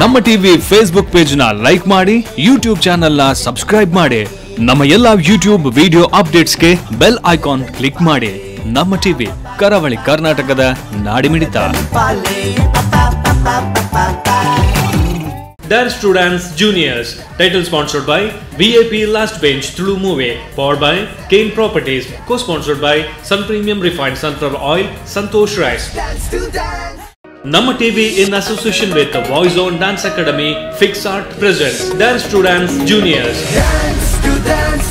ನಮ್ಮ TV Facebook page ನ like ಮಾಡಿ, ಯೂಟ್ಯೂಬ್ ಚಾನೆಲ್ ನ ಸಬ್ಸ್ಕ್ರೈಬ್ ಮಾಡಿ, ನಮ್ಮ ಎಲ್ಲಾ ಯೂಟ್ಯೂಬ್ ವಿಡಿಯೋ ಅಪ್ಡೇಟ್ಸ್ಗೆ ಬೆಲ್ ಐಕಾನ್ ಕ್ಲಿಕ್ ಮಾಡಿ. ನಮ್ಮ ಟಿವಿ ಕರಾವಳಿ ಕರ್ನಾಟಕದ ನಾಡಿಮಿಡಿತ. Dance to Dance Juniors, title sponsored by VIP Last Bench Tulu Movie, powered by Kane Properties, co-sponsored by Sun Premium Refined Sunflower Oil, Santosh Rice. Namma TV in association with the Voice on Dance Academy, Fix Art presents Dance to Dance Juniors. Dance to dance,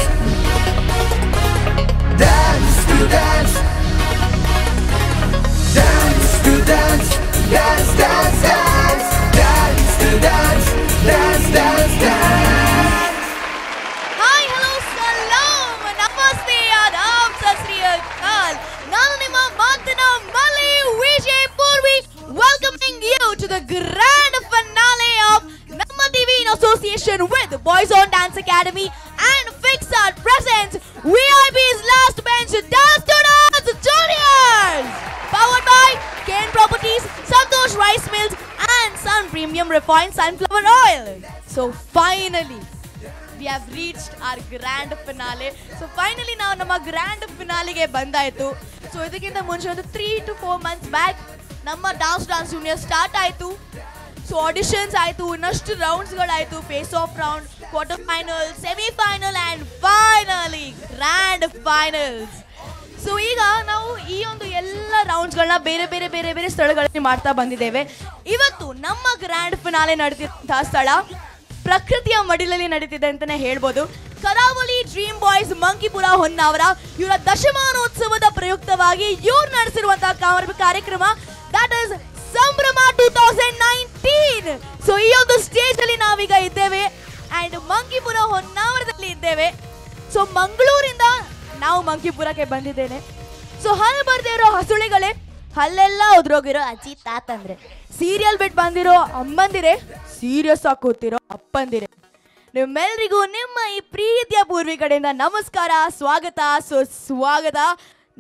dance to dance, dance to dance, dance, dance, dance, dance to dance, dance, dance, dance. Hi, hello, salam, namaste, adab, sat sri akal. Nanu nimma ಮಾತಿನ ಮಲೆ Vijay Purvi, welcoming you to the grand finale of Namma TV in association with Boys on Dance Academy and Fix Art presents VIP's Last Bench Dance to Dance Juniors, powered by Kane Properties, Santosh Rice Mills and Sun Premium Refined Sunflower Oil. So finally we have reached our grand finale. So finally now ನಮ್ಮ grand finale ಗೆ ಬಂದಾಯಿತು. So ಇದಕ್ಕಿಂತ ಮುಂಚೆ ಒಂದು 3 to 4 months back ನಮ್ಮ dance junior start ಆಯಿತು. So auditions ಆಯಿತು, ಇನ್ನಷ್ಟು ರೌಂಡ್ಸ್ಗಳಾಯಿತು, face off round, quarter final, semifinal and finally grand finals. So ಈಗ ನಾವು ಈ ಒಂದು ಎಲ್ಲ ರೌಂಡ್ಸ್ಗಳನ್ನ ಬೇರೆ ಬೇರೆ ಬೇರೆ ಬೇರೆ ಸ್ಥಳಗಳಲ್ಲಿ ಮಾಡ್ತಾ ಬಂದಿದ್ದೇವೆ. ಇವತ್ತು ನಮ್ಮ ಗ್ರ್ಯಾಂಡ್ ಫಿನಾಲೆ ನಡೆದಿದ್ದಂತಹ ಸ್ಥಳ ಪ್ರಕೃತಿಯ ಮಡಿಲಲ್ಲಿ ನಡೀತಿದೆ ಅಂತಲೇ ಹೇಳ್ಬೋದು. ಕರಾವಳಿ ಡ್ರೀಮ್ ಬಾಯ್ಸ್ ಮಂಕಿಪುರ ಹೊನ್ನಾವರ ಇವರ ದಶಮಾನೋತ್ಸವದ ಪ್ರಯುಕ್ತವಾಗಿ ಇವ್ರು ನಡೆಸಿರುವಂತಹ ಕಾರ್ಯಕ್ರಮ ದಟ್ ಇಸ್ ಸಂಭ್ರಮ 2019. ಸೊ ಈ ಒಂದು ಸ್ಟೇಜ್ ಅಲ್ಲಿ ನಾವೀಗ ಇದ್ದೇವೆ ಅಂಡ್ ಮಂಕಿಪುರ ಹೊನ್ನಾವರದಲ್ಲಿ ಇದ್ದೇವೆ. ಸೊ ಮಂಗಳೂರಿಂದ ನಾವು ಮಂಕಿಪುರಕ್ಕೆ ಬಂದಿದ್ದೇನೆ. ಸೊ ಹಲ್ಲು ಬರ್ದೇ ಇರೋ ಹಸುಳೆಗಳೇ, ಹಲ್ಲೆಲ್ಲ ಉದ್ರೋಗಿರೋ ಅಜ್ಜಿ ತಾತಂದ್ರೆ, ಸೀರಿಯಲ್ ಬಿಟ್ಟು ಬಂದಿರೋ ಅಮ್ಮಂದಿರೆ, ಸೀರಿಯಸ್ ಆಗಿ ಕೂತಿರೋ ಅಪ್ಪಂದಿರೆ, ನಿಮ್ಮೆಲ್ರಿಗೂ ನಿಮ್ಮ ಈ ಪ್ರೀತಿಯ ಪೂರ್ವಿ ಕಡೆಯಿಂದ ನಮಸ್ಕಾರ, ಸ್ವಾಗತ, ಸುಸ್ವಾಗತ.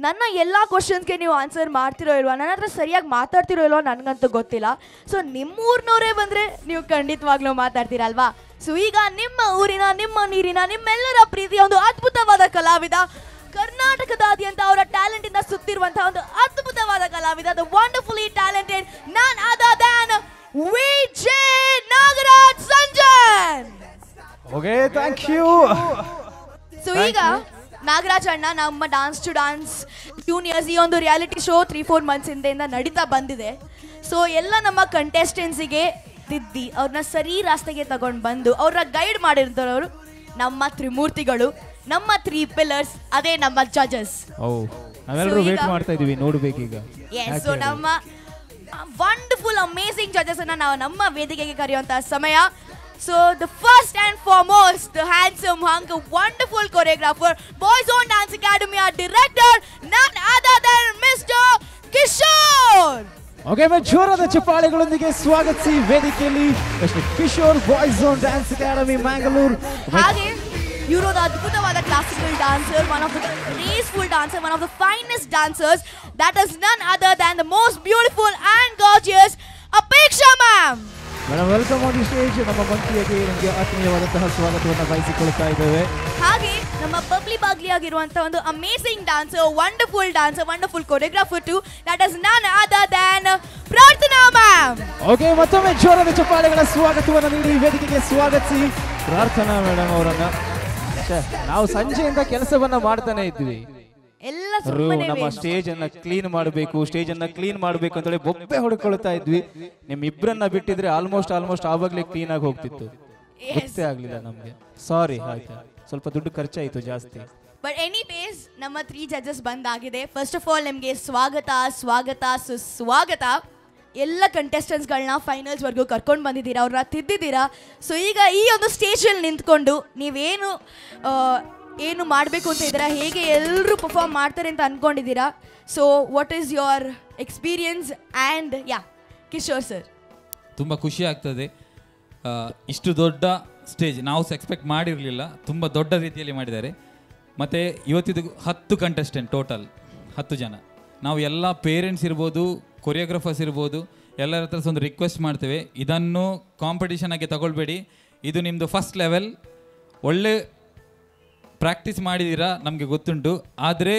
ನನ್ನ ಎಲ್ಲ ಕ್ವಶನ್ಸ್ಗೆ ನೀವು ಆನ್ಸರ್ ಮಾಡ್ತಿರೋ ಇಲ್ವಾ, ನನ್ನ ಹತ್ರ ಸರಿಯಾಗಿ ಮಾತಾಡ್ತಿರೋ ಇಲ್ವಾ ನನಗಂತೂ ಗೊತ್ತಿಲ್ಲ. ಸೊ ನಿಮ್ಮೂರಿನವರೇ ಬಂದರೆ ನೀವು ಖಂಡಿತವಾಗ್ಲೂ ಮಾತಾಡ್ತೀರಲ್ವಾ. ಸೊ ಈಗ ನಿಮ್ಮ ಊರಿನ, ನಿಮ್ಮ ನೀರಿನ, ನಿಮ್ಮೆಲ್ಲರ ಪ್ರೀತಿಯ ಒಂದು ಅದ್ಭುತವಾದ ಕಲಾವಿದ, ಕರ್ನಾಟಕದಾದ್ಯಂತ ಅವರ ಟ್ಯಾಲೆಂಟ್ ಇಂದ ಸುತ್ತಿರುವಂತಹ ಒಂದು ಅದ್ಭುತವಾದ ಕಲಾವಿದ, the wonderfully talented none other than Vijay Nagaraj Sanjan. Okay, thank you. So ಈಗ ನಾಗರಾಜ್ ಅಣ್ಣ ನಮ್ಮ ಡಾನ್ಸ್ ಟು ಡಾನ್ಸ್ ಜೂನಿಯರ್ಸ್ ಈ ಒಂದು ರಿಯಾಲಿಟಿ ಶೋ 3-4 ಮಂತ್ಸ್ ಹಿಂದೆಯಿಂದ ನಡೀತಾ ಬಂದಿದೆ. ಸೊ ಎಲ್ಲ ನಮ್ಮ ಕಂಟೆಸ್ಟೆಂಟ್ಸಿಗೆ ತಿದ್ದಿ ಅವ್ರನ್ನ ಸರಿ ರಾಸ್ತೆಗೆ ತಗೊಂಡು ಬಂದು ಅವ್ರನ್ನ ಗೈಡ್ ಮಾಡಿರ್ತಾರೆ ನಮ್ಮ ತ್ರಿಮೂರ್ತಿಗಳು, ನಮ್ಮ 3 ಪಿಲ್ಲರ್ಸ್, ಅದೇ ನಮ್ಮ ಜಜಸ್. ನಾವೆಲ್ಲರೂ ವೇಟ್ ಮಾಡ್ತಾ ಇದೀವಿ, ನೋಡಬೇಕೀಗ. ಎಸ್, ಸೊ ನಮ್ಮ ವಂಡರ್ಫುಲ್ ಅಮೇಸಿಂಗ್ ಜಜಸ್ ಅನ್ನ ನಾವು ನಮ್ಮ ವೇದಿಕೆಗೆ ಕರೆಯುವಂತಹ ಸಮಯ. So the first and foremost, the handsome hunk, wonderful choreographer, Boys on Dance Academy, our director, none other than Mr. Kishore. Okay, ಜೋರಾದ ಚಪ್ಪಾಳೆಗಳೊಂದಿಗೆ ಸ್ವಾಗತಿಸಿ ವೇದಿಕೆಯಲ್ಲಿ mister Kishore, boys on dance academy Mangalore. ಹಾಗೆ ಇವರು ಅದ್ಭುತವಾದ classical dancer, one of the graceful dancer, one of the finest dancers, that is none other than the most beautiful and gorgeous Apeksha ma'am. Madam, welcome on the stage. ನಮ್ಮ ಮಂಕಿಯಾಗಿ ನಿಮಗೆ ಆತ್ಮೀಯವಾದಂತಹ ಸ್ವಾಗತವನ್ನು ಬಯಸಿಕೊಳ್ತಾ ಇದ್ದೇವೆ. ಹಾಗೆ ನಮ್ಮ bubbly ಬಾಗ್ಲಿ ಆಗಿರುವಂತಹ ಒಂದು amazing dancer, wonderful choreographer too, that is none other than Prarthana ma'am. Okay, ಮತ್ತೊಮ್ಮೆ ಜೋರಾದ ಚಪ್ಪಾಳೆಗಳ ಸ್ವಾಗತವನ್ನು ನೀಡಿ ವೇದಿಕೆಗೆ ಸ್ವಾಗತಿಸಿ ಪ್ರಾರ್ಥನಾ ಮೇಡಮ್ ಅವರನ್ನ. ನಾವು ಸಂಜೆಯಿಂದ ಕೆಲಸವನ್ನ ಮಾಡ್ತಾನೆ ಇದ್ವಿ, ಎಲ್ಲ ನಮ್ಮ ಸ್ಟೇಜ್ ಅನ್ನ ಕ್ಲೀನ್ ಮಾಡಬೇಕು ಅಂತ ಹೇಳಿ ಬೊಬ್ಬೆ ಹೊಡ್ಕೊಳ್ತಾ ಇದ್ವಿ. ನಿಮ್ ಇಬ್ಬರನ್ನ ಬಿಟ್ಟಿದ್ರೆ ಆಲ್ಮೋಸ್ಟ್ ಆವಾಗ್ಲೇ ಕ್ಲೀನ್ ಆಗಿ ಹೋಗ್ತಿತ್ತು. ಗೊತ್ತೇ ಆಗ್ಲಿಲ್ಲ ನಮ್ಗೆ, ಸಾರಿ. ಆಯ್ತಾ, ಸ್ವಲ್ಪ ದುಡ್ಡು ಖರ್ಚಾಯ್ತು ಜಾಸ್ತಿ. ಬಟ್ ಎನಿವೇಸ್ ನಮ್ಮ 3 ಜಡ್ಜಸ್ ಬಂದಾಗಿದೆ. ಫಸ್ಟ್ ಆಫ್ ಆಲ್ ನಿಮಗೆ ಸ್ವಾಗತ, ಸುಸ್ವಾಗತ. ಎಲ್ಲ ಕಂಟೆಸ್ಟೆಂಟ್ಸ್ಗಳನ್ನ ಫೈನಲ್ಸ್ವರೆಗೂ ಕರ್ಕೊಂಡು ಬಂದಿದ್ದೀರಾ, ಅವ್ರನ್ನ ತಿದ್ದಿದ್ದೀರಾ. ಸೊ ಈಗ ಈ ಒಂದು ಸ್ಟೇಜಲ್ಲಿ ನಿಂತ್ಕೊಂಡು ನೀವೇನು ಏನು ಮಾಡಬೇಕು ಅಂತ ಇದ್ದೀರಾ, ಹೇಗೆ ಎಲ್ಲರೂ ಪರ್ಫಾರ್ಮ್ ಮಾಡ್ತಾರೆ ಅಂತ ಅಂದ್ಕೊಂಡಿದ್ದೀರಾ. So what is your experience and Kishore sir? ತುಂಬ ಖುಷಿ ಆಗ್ತದೆ. ಇಷ್ಟು ದೊಡ್ಡ ಸ್ಟೇಜ್ ನಾವು ಎಕ್ಸ್ಪೆಕ್ಟ್ ಮಾಡಿರಲಿಲ್ಲ, ತುಂಬ ದೊಡ್ಡ ರೀತಿಯಲ್ಲಿ ಮಾಡಿದ್ದಾರೆ. ಮತ್ತು ಇವತ್ತಿದು 10 ಕಂಟೆಸ್ಟೆಂಟ್, ಟೋಟಲ್ 10 ಜನ. ನಾವು ಎಲ್ಲ ಪೇರೆಂಟ್ಸ್ ಇರ್ಬೋದು, ಕೊರಿಯೋಗ್ರಾಫರ್ಸ್ ಇರ್ಬೋದು, ಎಲ್ಲರ ಹತ್ರ ಒಂದು ರಿಕ್ವೆಸ್ಟ್ ಮಾಡ್ತೇವೆ, ಇದನ್ನು ಕಾಂಪಿಟಿಷನ್ ಆಗಿ ತಗೊಳ್ಬೇಡಿ. ಇದು ನಿಮ್ಮದು ಫಸ್ಟ್ ಲೆವೆಲ್. ಒಳ್ಳೆ ಪ್ರಾಕ್ಟೀಸ್ ಮಾಡಿದ್ದೀರಾ ನಮಗೆ ಗೊತ್ತುಂಟು, ಆದರೆ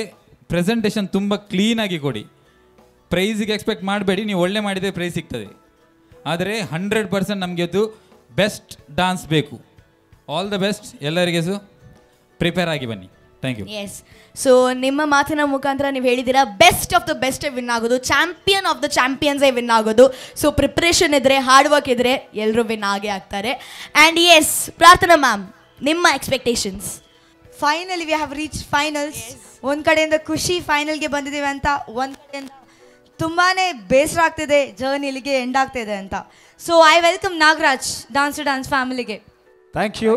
ಪ್ರೆಸೆಂಟೇಷನ್ ತುಂಬ ಕ್ಲೀನಾಗಿ ಕೊಡಿ. ಪ್ರೈಸಿಗೆ ಎಕ್ಸ್ಪೆಕ್ಟ್ ಮಾಡಬೇಡಿ, ನೀವು ಒಳ್ಳೆ ಮಾಡಿದರೆ ಪ್ರೈಸ್ ಸಿಗ್ತದೆ. ಆದರೆ 100% ನಮಗೆ ಅದು ಬೆಸ್ಟ್ ಡಾನ್ಸ್ ಬೇಕು. ಆಲ್ ದ ಬೆಸ್ಟ್ ಎಲ್ಲರಿಗೆ. ಪ್ರಿಪೇರ್ ಆಗಿ ಬನ್ನಿ. Thank you. ಎಸ್, ಸೊ ನಿಮ್ಮ ಮಾತಿನ ಮುಖಾಂತರ ನೀವು ಹೇಳಿದ್ದೀರಾ ಬೆಸ್ಟ್ ಆಫ್ ದ ಬೆಸ್ಟೇ ವಿನ್ ಆಗೋದು, ಚಾಂಪಿಯನ್ ಆಫ್ ದ ಚಾಂಪಿಯನ್ಸೇ ವಿನ್ ಆಗೋದು. ಸೊ ಪ್ರಿಪ್ರೇಷನ್ ಇದ್ದರೆ, ಹಾರ್ಡ್ ವರ್ಕ್ ಇದ್ದರೆ ಎಲ್ಲರೂ ವಿನ್ ಆಗೇ ಆಗ್ತಾರೆ. ಆ್ಯಂಡ್ ಎಸ್, ಪ್ರಾರ್ಥನಾ ಮ್ಯಾಮ್, ನಿಮ್ಮ expectations? Finally we have reach finals. ಒಂದು ಕಡೆಯಿಂದ ಖುಷಿ ಫೈನಲ್ಗೆ ಬಂದಿದ್ದೀವಿ ಅಂತ, ಒಂದು ಕಡೆಯಿಂದ ತುಂಬಾ ಬೇಸರ ಆಗ್ತಿದೆ ಜರ್ನಿ ಇಲ್ಲಿಗೆ ಎಂಡ್ ಆಗ್ತಿದೆ ಅಂತ. So I welcome Nagaraj dance to dance ಫ್ಯಾಮಿಲಿಗೆ. Thank you.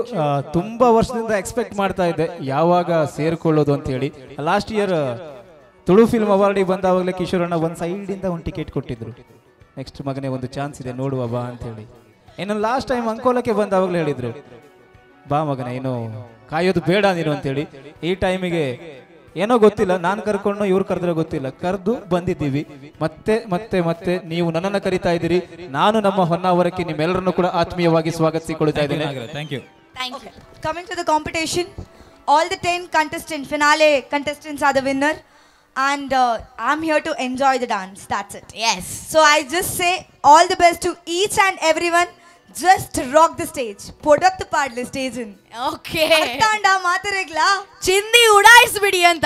ತುಂಬ ವರ್ಷದಿಂದ ಎಕ್ಸ್ಪೆಕ್ಟ್ ಮಾಡ್ತಾ ಇದ್ದೆ ಯಾವಾಗ ಸೇರ್ಕೊಳ್ಳೋದು ಅಂತ ಹೇಳಿ. ಲಾಸ್ಟ್ ಇಯರ್ ತುಳು ಫಿಲ್ಮ್ ಅವಾರ್ಡಿಗೆ ಬಂದಾಗಲೇ ಕಿಶೋರಣ್ಣ ಒಂದು ಸೈಡಿಂದ ಒಂದು ಟಿಕೆಟ್ ಕೊಟ್ಟಿದ್ರು, ನೆಕ್ಸ್ಟ್ ಮಗನೇ ಒಂದು ಚಾನ್ಸ್ ಇದೆ ನೋಡುವ ಬಾ ಅಂತ ಹೇಳಿ. ಇನ್ನು ಲಾಸ್ಟ್ ಟೈಮ್ ಅಂಕೋಲಕ್ಕೆ ಬಂದಾಗಲೇ ಹೇಳಿದ್ರು, ಬಾ ಮಗನೇ ಏನು ಕಾಯೋದು ಬೇಡ ನೀನು ಅಂತೇಳಿ. ಈ ಟೈಮಿಗೆ ಏನೋ ಗೊತ್ತಿಲ್ಲ, ನಾನು ಕರ್ಕೊಂಡು ಇವ್ರು ಕರೆದ್ರೆ ಗೊತ್ತಿಲ್ಲ, ಕರೆದು ಬಂದಿದ್ದೀವಿ. ಮತ್ತೆ ಮತ್ತೆ ಮತ್ತೆ ನೀವು ನನ್ನನ್ನು ಕರಿತಾ ಇದ್ದೀರಿ, ನಾನು ನಮ್ಮ ಹೊನ್ನಾವರಕ್ಕೆ ನಿಮ್ಮೆಲ್ಲರನ್ನು ಕೂಡ ಆತ್ಮೀಯವಾಗಿ ಸ್ವಾಗತಿಸಿಕೊಳ್ತಾ ಇದ್ದೇನೆ. Thank you. Thank you. Coming to the competition, all the 10 contestants, finale contestants are the winner, and I'm here to enjoy the dance. That's it. Yes. So I just say all the best to each and everyone. Just rock the stage. ಪೊಡತ್ತು ಪಾಡ್ಲಿ stage. Okay, ಅರ್ಥಾಂಡ ಮಾತಾರೆಗ್ಲಾ ಚಿಂದಿ ಉಡಾಯಿಸ್ಬಿಡಿ ಅಂತ.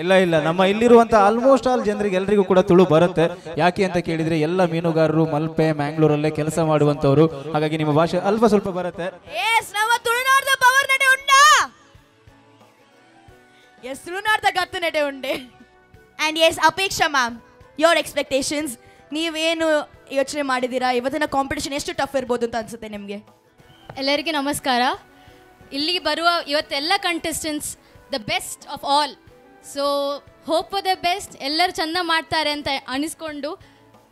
ಇಲ್ಲ ಇಲ್ಲ, ನಮ್ಮ ಇಲ್ಲಿರುವಂತ ಆಲ್ಮೋಸ್ಟ್ ಆಲ್ ಜನರಿಗೆ ಎಲ್ರಿಗೂ ಕೂಡ ತುಳು ಬರುತ್ತೆ. ಯಾಕೆ ಅಂತ ಕೇಳಿದ್ರೆ ಎಲ್ಲ ಮೀನುಗಾರರು ಮಲ್ಪೆ ಮ್ಯಾಂಗ್ಳೂರಲ್ಲೇ ಕೆಲಸ ಮಾಡುವಂತವ್ರು, ಹಾಗಾಗಿ ನಿಮ್ಮ ಭಾಷೆ ಅಲ್ಪ ಸ್ವಲ್ಪ ಬರುತ್ತೆ. ಎಸ್, ನಮ್ಮ ತುಳುನಾಡದ ಪವರ್ ನಡೆ ಉಂಡಾ? ಎಸ್, ತುಳುನಾಡದ ಗತ್ತು ನಡೆ ಉಂಡೆ. And yes, Apeksha ma'am, your expectations, ನೀವೇನು ಯೋಚನೆ ಮಾಡಿದ್ದೀರಾ? ಇವತ್ತಿನ ಕಾಂಪಿಟೇಷನ್ ಎಷ್ಟು ಟಫ್ ಇರ್ಬೋದು ಅಂತ ಅನ್ಸುತ್ತೆ ನಿಮಗೆ? ಎಲ್ಲರಿಗೆ ನಮಸ್ಕಾರ. ಇಲ್ಲಿಗೆ ಬರುವ ಇವತ್ತೆಲ್ಲ contestants the best of all. So hope for the best. ಎಲ್ಲರೂ ಚೆಂದ ಮಾಡ್ತಾರೆ ಅಂತ ಅನಿಸ್ಕೊಂಡು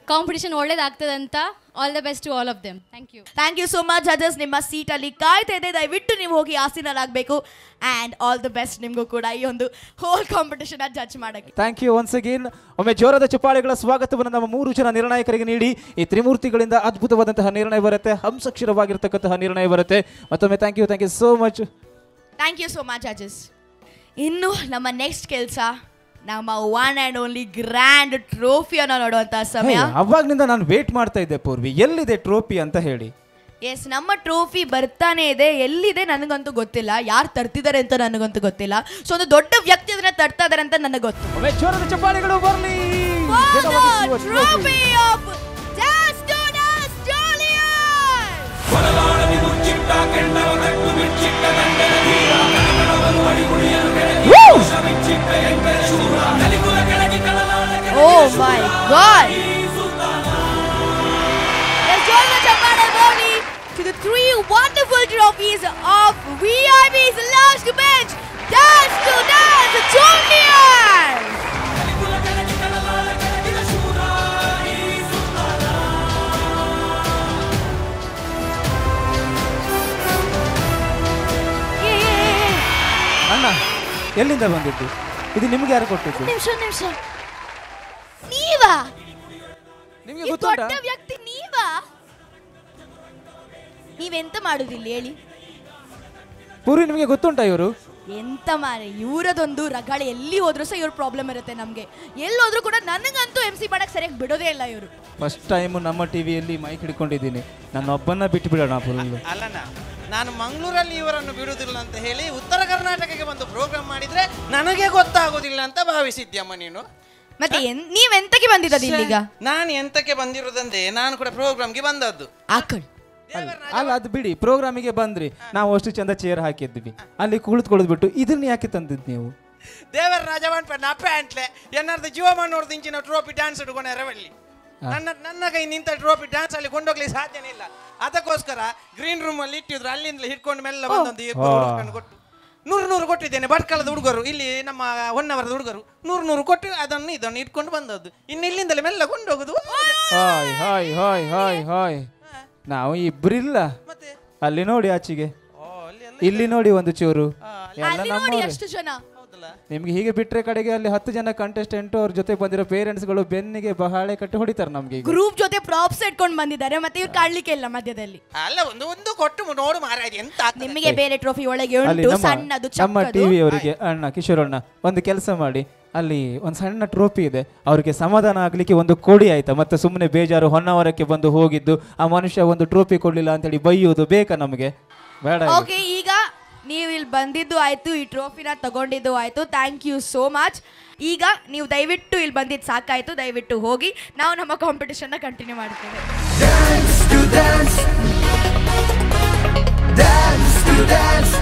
ಕಾಂಪಿಟೇಷನ್ ಒಳ್ಳೇದಾಗ್ತದೆ ಅಂತ. All the best to all of them. Thank you. Thank you so much ಜಜಸ್. ನಿಮ್ಮ ಸೀಟಲ್ಲಿ ಕಾಯ್ತಾ ಇದೆ, ದಯವಿಟ್ಟು ನೀವು ಹೋಗಿ ಆಸೀನರಾಗಬೇಕು. ಆ್ಯಂಡ್ ಆಲ್ ದ ಬೆಸ್ಟ್ ನಿಮಗೂ ಕೂಡ ಈ ಒಂದು ಹೋಲ್ ಕಾಂಪಿಟೇಷನ್ ಜಡ್ಜ್ ಮಾಡೋಕ್ಕೆ. Thank you once again. ಒಮ್ಮೆ ಜೋರಾದ ಚಪ್ಪಾಳೆಗಳ ಸ್ವಾಗತವನ್ನು ನಮ್ಮ 3 ಜನ ನಿರ್ಣಾಯಕರಿಗೆ ನೀಡಿ. ಈ ತ್ರಿಮೂರ್ತಿಗಳಿಂದ ಅದ್ಭುತವಾದಂತಹ ನಿರ್ಣಯ ಬರುತ್ತೆ, ಹಂಸಕ್ಷರವಾಗಿರ್ತಕ್ಕಂತಹ ನಿರ್ಣಯ ಬರುತ್ತೆ. ಮತ್ತೊಮ್ಮೆ thank you so much. Thank you so much ಜಜಸ್. ಇನ್ನು ನಮ್ಮ ನೆಕ್ಸ್ಟ್ ಕೆಲಸ, ನಮ್ಮ ಒನ್ ಆ್ಯಂಡ್ ಓನ್ಲಿ ಗ್ರ್ಯಾಂಡ್ ಟ್ರೋಫಿಯನ್ನು ನೋಡುವಂತಹ ಸಮಯ. ಅವಾಗ್ನಿಂದ ನಾನು ವೇಟ್ ಮಾಡ್ತಾ ಇದ್ದೆ ಪೂರ್ವಿ, ಎಲ್ಲಿದೆ ಟ್ರೋಫಿ ಅಂತ ಹೇಳಿ. ಎಸ್, ನಮ್ಮ ಟ್ರೋಫಿ ಬರ್ತಾನೆ ಇದೆ. ಎಲ್ಲಿದೆ ನನಗಂತೂ ಗೊತ್ತಿಲ್ಲ, ಯಾರು ತರ್ತಿದ್ದಾರೆ ಅಂತ ನನಗಂತೂ ಗೊತ್ತಿಲ್ಲ. ಸೊ ಒಂದು ದೊಡ್ಡ ವ್ಯಕ್ತಿ ಅದನ್ನ ತರ್ತಾ ಇದ್ದಾರೆ ಅಂತ ನನಗೆ ಗೊತ್ತು. ಜೋರಾದ ಚಪ್ಪಾಳೆಗಳು ಬರಲಿ. Trophy of dance to dance junior. Oh my God! Let's join the Chappada Boni to the 3 wonderful trophies of VIP's last bench Dance to Dance Junior. ಅಣ್ಣ, ಎಲ್ಲಿಂದ ಬಂದಿದ್ದು ಇದು? ನಿಮ್ಗೆ ಯಾರು ಕೊಟ್ಟಿದ್ದು? ನಿಮಿಷ, ನೀವಾ? ನಿಮಗೆ ಗೊತ್ತುಂಟಾ? ದೊಡ್ಡ ವ್ಯಕ್ತಿ ನೀವಾ? ನೀವೆಂತ ಮಾಡುದಿಲ್ಲ ಹೇಳಿ? ಪೂರಿ, ನಿಮಗೆ ಗೊತ್ತುಂಟಾ ಇವರು? ಎಂತ ಮಾರೆ, ಇವರದೊಂದು ರಗಳೆ. ಎಲ್ಲಿ ಹೋದ್ರೂ ಸಹ ಇವ್ರ ಪ್ರಾಬ್ಲಮ್ ಇರುತ್ತೆ ನಮಗೆ. ಎಲ್ಲೋದ್ರೂ ಕೂಡ ನನಗಂತೂ MC ಮಾಡಕ್ ಸರಿಯಾಗಿ ಬಿಡೋದೇ ಇಲ್ಲ ಇವರು. ಫಸ್ಟ್ ಟೈಮ್ ನಮ್ಮ ಟಿವಿಯಲ್ಲಿ ಮೈಕ್ ಹಿಡ್ಕೊಂಡಿದ್ದೀನಿ, ನನ್ನ ಒಬ್ಬನ್ನ ಬಿಟ್ಟು ಬಿಡೋಣ ಫುಲ್. ಅಲ್ಲಣ್ಣ, ನಾನು ಮಂಗಳೂರಲ್ಲಿ ಇವರನ್ನು ಬಿಡುವುದಿಲ್ಲ ಅಂತ ಹೇಳಿ ಉತ್ತರ ಕರ್ನಾಟಕಕ್ಕೆ ಬಂದು ಪ್ರೋಗ್ರಾಮ್ ಮಾಡಿದ್ರೆ ನನಗೆ ಗೊತ್ತಾಗೋದಿಲ್ಲ ಅಂತ ಭಾವಿಸಿದ್ಯಮ್ಮ ನೀನು. ಮತ್ತೆ ನೀವೆಂತಕ್ಕೆ ಬಂದಿದ್ದದು ಇಲ್ಲಿಗ? ನಾನು ಎಂತಕ್ಕೆ ಬಂದಿರೋದಂದ್ರೆ ನಾನು ಕೂಡ ಪ್ರೋಗ್ರಾಮ್ಗೆ ಬಂದದ್ದು. ಅಲ್ಲ, ಅದು ಬಿಡಿ, ಪ್ರೋಗ್ರಾಮಿಗೆ ಬಂದ್ರಿ, ನಾವು ಅಷ್ಟು ಚಂದ ಚೇರ್ ಹಾಕಿದ್ವಿ, ಅಲ್ಲಿ ಕುಳಿತುಕೊಳ್ಳದ್ಬಿಟ್ಟು ಇದನ್ನ ಯಾಕೆ ತಂದಿದ್ದು ನೀವು? ದೇವರ ರಾಜವನ್ ಪ್ಯಾಂಟ್ಲೆ ಎನ್ನಾರ್ದು ಜೀವಮಾನೋರ್ದು ಇಂಚಿನ ಟ್ರೋಫಿ ಡ್ಯಾನ್ಸ್ ಹಿಡ್ಕೊಂಡೆ ರವಲ್ಲಿ ನನ್ನ ಕೈ ನಿಂತ ಟ್ರೋಫಿ ಡ್ಯಾನ್ಸ್ ಅಲ್ಲಿ ಕೊಂಡೋಗ್ಲಿಕ್ಕೆ ಸಾಧ್ಯನೇ ಇಲ್ಲ. ಅದಕ್ಕೋಸ್ಕರ ಗ್ರೀನ್ ರೂಮ್ ಅಲ್ಲಿ ಇಟ್ಟಿದ್ರು, ಅಲ್ಲಿಂದಲೇ ಹಿಡ್ಕೊಂಡು ಮೆಲ್ಲ ಬಂದೊಂದು ಕೊಟ್ಟು 100 ಕೊಟ್ಟಿದ್ದೇನೆ. ಭಟ್ಕಳದ ಹುಡುಗರು, ಇಲ್ಲಿ ನಮ್ಮ ಹೊನ್ನವರದ ಹುಡುಗರು 100 ಕೊಟ್ಟು ಅದನ್ನು ಇದನ್ನು ಇಟ್ಕೊಂಡು ಬಂದದ್ದು. ಇನ್ನು ಇಲ್ಲಿಂದಲೇ ಮೆಲ್ಲ ಕೊಂಡೋಗುದು. Hi hi hi hi hi. ನಾವು ಇಬ್ಬರಿಲ್ಲ, ಅಲ್ಲಿ ನೋಡಿ ಆಚೆಗೆ, ಇಲ್ಲಿ ನೋಡಿ ಒಂದು ಚೂರು, ಎಲ್ಲ ಅಲ್ಲಿ ನೋಡಿ ಎಷ್ಟು ಜನ. ನಿಮ್ಗೆ ಹೀಗೆ ಬಿಟ್ರೆ ಕಡೆಗೆ ಅಲ್ಲಿ 10 ಜನ ಕಂಟೆಸ್ಟೆಂಟ್ ಅವ್ರ ಜೊತೆ ಬಂದಿರೋ ಪೇರೆಂಟ್ಸ್ಗಳು ಬೆನ್ನಿಗೆ ಬಹಾಳೆ ಕಟ್ಟಿ ಹೊಡಿತಾರೆ ನಮ್ಗೆ. ಗ್ರೂಪ್ ಜೊತೆ ಪ್ರಾಪ್ಸ್ ಇಟ್ಕೊಂಡು ಬಂದಿದ್ದಾರೆ, ಮತ್ತೆ ಇವ್ರು ಕಾಡ್ಲಿಕ್ಕೆ ಇಲ್ಲ ಮಧ್ಯದಲ್ಲಿ. ಅಲ್ಲ ಒಂದು ಕೊಟ್ಟು ನೋಡು ಮಾರಾಯ ಎಂತ ನಿಮಗೆ ಬೇರೆ ಟ್ರೋಫಿ ಒಳಗೆ ಉಂಟು ಸಣ್ಣದು ನಮ್ಮ ಟಿವಿ ಅವರಿಗೆ ಅಣ್ಣ ಕಿಶೋರ್ ಅಣ್ಣ ಒಂದು ಕೆಲಸ ಮಾಡಿ, ಅಲ್ಲಿ ಒಂದು ಸಣ್ಣ ಟ್ರೋಫಿ ಇದೆ, ಅವರಿಗೆ ಸಮಾಧಾನ ಆಗ್ಲಿಕ್ಕೆ ಒಂದು ಕೊಡಿ ಆಯ್ತಾ, ಮತ್ತೆ ಸುಮ್ಮನೆ ಬೇಜಾರು ಹೊನ್ನಾವರಕ್ಕೆ ಬಂದು ಹೋಗಿದ್ದು ಆ ಮನುಷ್ಯ ಒಂದು ಟ್ರೋಫಿ ಕೊಡ್ಲಿಲ್ಲ ಅಂತೇಳಿ ಬೈಯೋದು ಬೇಕಾ ನಮಗೆ? ಬೇಡ. ಓಕೆ, ಈಗ ನೀವು ಇಲ್ಲಿ ಬಂದಿದ್ದು ಆಯ್ತು, ಈ ಟ್ರೋಫಿನ ತಗೊಂಡಿದ್ದು ಆಯ್ತು, ಥ್ಯಾಂಕ್ ಯು ಸೋ ಮಚ್. ಈಗ ನೀವು ದಯವಿಟ್ಟು ಇಲ್ಲಿ ಬಂದಿದ್ದು ಸಾಕಾಯ್ತು, ದಯವಿಟ್ಟು ಹೋಗಿ, ನಾವು ನಮ್ಮ ಕಾಂಪಿಟೇಷನ್ನ ಕಂಟಿನ್ಯೂ ಮಾಡ್ತೇವೆ. Dance to dance, dance to dance,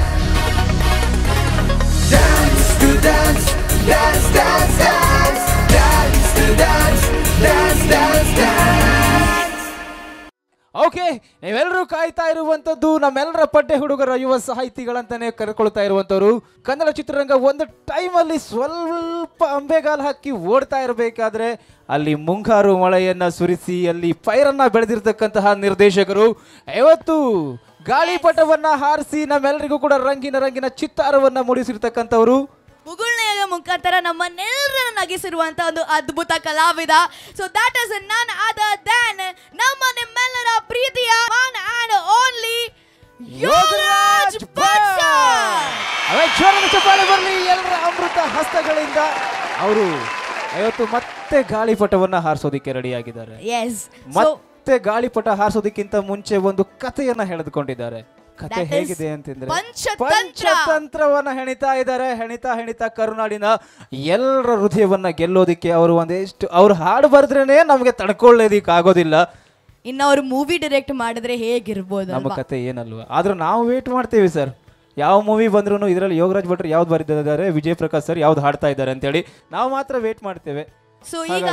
dance to dance, dance, dance, dance, dance to dance, dance, dance, dance. Okay, ನೀವೆಲ್ಲರೂ ಕಾಯ್ತಾ ಇರುವಂತದ್ದು ನಮ್ಮೆಲ್ಲರ ಪಡ್ಡೆ ಹುಡುಗರ ಯುವ ಸಾಹಿತಿಗಳಂತಾನೆ ಕರ್ಕೊಳ್ತಾ ಇರುವಂತವ್ರು. ಕನ್ನಡ ಚಿತ್ರರಂಗ ಒಂದು ಟೈಮಲ್ಲಿ ಸ್ವಲ್ಪ ಅಂಬೆಗಾಲು ಹಾಕಿ ಓಡ್ತಾ ಇರಬೇಕಾದ್ರೆ ಅಲ್ಲಿ ಮುಂಗಾರು ಮಳೆಯನ್ನ ಸುರಿಸಿ ಅಲ್ಲಿ ಪೈರನ್ನ ಬೆಳೆದಿರ್ತಕ್ಕಂತಹ ನಿರ್ದೇಶಕರು ಇವತ್ತು ಗಾಳಿಪಟವನ್ನ ಹಾರಿಸಿ ನಮ್ಮೆಲ್ಲರಿಗೂ ಕೂಡ ರಂಗಿನ ರಂಗಿನ ಚಿತ್ತಾರವನ್ನ ಮೂಡಿಸಿರ್ತಕ್ಕಂಥವ್ರು. ಮುಗುಳ್ನೆಯ ಮುಖಾಂತರ ನಮ್ಮನ್ನೆಲ್ಲರನ್ನು ನಗಿಸಿರುವಂತ ಒಂದು ಅದ್ಭುತ ಕಲಾವಿದ. So that is none other than ನಮ್ಮ ನಿಮ್ಮೆಲ್ಲರ ಪ್ರೀತಿಯ one and only Yogaraj Bachchan. ಜೋರಾದ ಚಪ್ಪಾಳೆ ಬರಲಿ ಎಲ್ಲರ ಅಮೃತ ಹಸ್ತಗಳಿಂದ. ಅವರು ಇವತ್ತು ಮತ್ತೆ ಗಾಳಿಪಟವನ್ನ ಹಾರಿಸೋದಿಕ್ಕೆ ರೆಡಿಯಾಗಿದ್ದಾರೆ. ಮತ್ತೆ ಗಾಳಿಪಟ ಹಾರಿಸೋದಕ್ಕಿಂತ ಮುಂಚೆ ಒಂದು ಕಥೆಯನ್ನ ಹೇಳಿದುಕೊಂಡಿದ್ದಾರೆ. ಕಥೆ ಹೇಗಿದೆ ಅಂತಂದ್ರೆ ಪಂಚತಂತ್ರವನ್ನ ಹೆಣಿತಾ ಇದ್ದಾರೆ. ಹೆಣಿತಾ ಕರುನಾಡಿನ ಎಲ್ಲರ ಹೃದಯವನ್ನ ಗೆಲ್ಲೋದಿಕ್ಕೆ ಅವರು ಒಂದೆಷ್ಟು ಅವ್ರು ಹಾಡು ಬರೆದ್ರೇನೆ ನಮ್ಗೆ ತಡ್ಕೊಳ್ಳೋದಿಕ್ಕೆ ಆಗೋದಿಲ್ಲ. ಇನ್ನು ಅವ್ರು ಮೂವಿ ಡೈರೆಕ್ಟ್ ಮಾಡಿದ್ರೆ ಹೇಗಿರ್ಬೋದು? ನಮ್ಮ ಕತೆ ಏನಲ್ವಾ, ಆದ್ರೂ ನಾವು ವೇಟ್ ಮಾಡ್ತೀವಿ ಸರ್. ಯಾವ ಮೂವಿ ಬಂದ್ರು ಇದರಲ್ಲಿ ಯೋಗರಾಜ್ ಭಟ್ರು ಯಾವ್ದು ಬರೆದಿದ್ದಾರೆ, ವಿಜಯ್ ಪ್ರಕಾಶ್ ಸರ್ ಯಾವ್ದು ಹಾಡ್ತಾ ಇದ್ದಾರೆ ಅಂತೇಳಿ ನಾವು ಮಾತ್ರ ವೇಟ್ ಮಾಡ್ತೇವೆ. ಸೊ ಈಗ